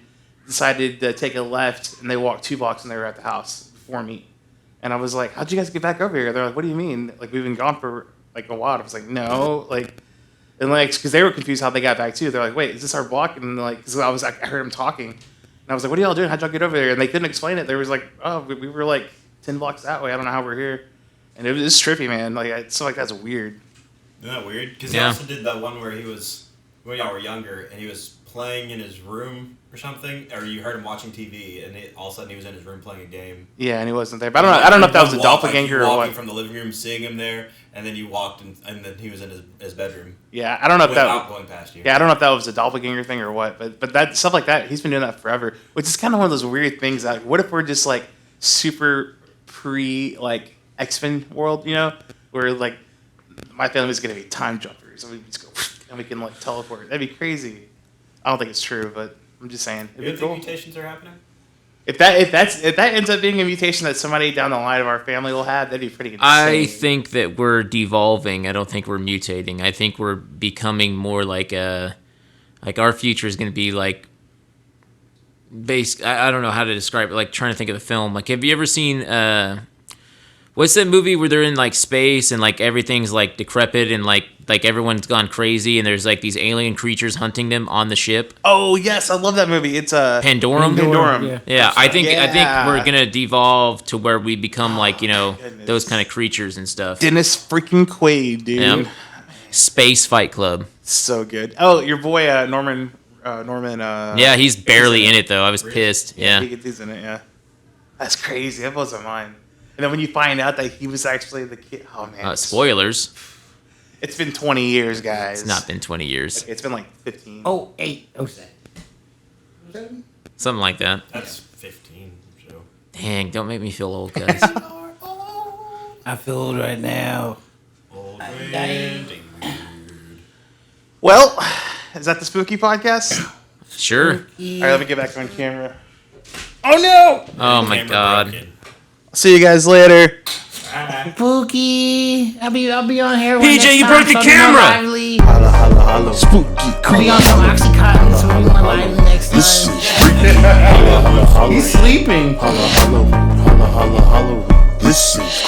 decided to take a left, and they walked 2 blocks, and they were at the house before me. And I was like, how'd you guys get back over here? They're like, what do you mean? Like, we've been gone for like a while. I was like, no, like, and like, because they were confused how they got back too. They're like, wait, is this our block? And like, because I heard them talking, and I was like, what are y'all doing? How'd y'all get over there? And they couldn't explain it. They was like, oh, we were like 10 blocks that way. I don't know how we're here. And it was trippy, man. Like, stuff like that's weird. Isn't that weird? Because Yeah. he also did that one where he was, when y'all were younger, and he was playing in his room or something, or you heard him watching TV, and all of a sudden he was in his room playing a game. Yeah, and he wasn't there. But I don't know if that was a doppelganger or walking what. from the living room, seeing him there, and then you walked, and then he was in his bedroom. Yeah, I don't know if without going past you. Yeah, I don't know if that was a doppelganger thing or what, but that stuff like that, he's been doing that forever. Which is kind of one of those weird things. Like, what if we're just like super like X-Men world, where like my family's gonna be time jumpers, and we just go and we can like teleport. That'd be crazy. I don't think it's true, but I'm just saying. You don't think mutations are happening? If that ends up being a mutation that somebody down the line of our family will have, that'd be pretty insane. I think that we're devolving. I don't think we're mutating. I think we're becoming more like our future is going to be like I don't know how to describe it. Like, trying to think of a film. Like, have you ever seen what's that movie where they're in like space and like everything's like decrepit and like everyone's gone crazy and there's like these alien creatures hunting them on the ship? Oh yes, I love that movie. It's Pandorum. Pandorum. Yeah, I think Yeah. we're gonna devolve to where we become like goodness. those kind of creatures and stuff. Dennis freaking Quaid, dude. Yeah. Space Fight Club. So good. Oh, your boy Norman. Yeah, he's barely in it though. I was pissed. Yeah. He's in it. Yeah, that's crazy. That blows my mind. And then when you find out that he was actually the kid, oh man. Spoilers. It's been 20 years, guys. It's not been 20 years. Okay, it's been like 15. Oh, 8. Oh, 7. Something like that. That's 15. So. Dang, don't make me feel old, guys. I feel old right now. Old I'm man. Well, is that the spooky podcast? Sure. All right, let me get back on camera. Oh no! Oh my Camera god. broken. See you guys later. Spooky. I'll be on here. PJ, you broke the camera. Holla, holla, holla. Spooky, I'll be on some Oxycontin, so we want lively next This time. is holla, holla, holla. He's sleeping. Holla, holla, holla, holla, holla. This is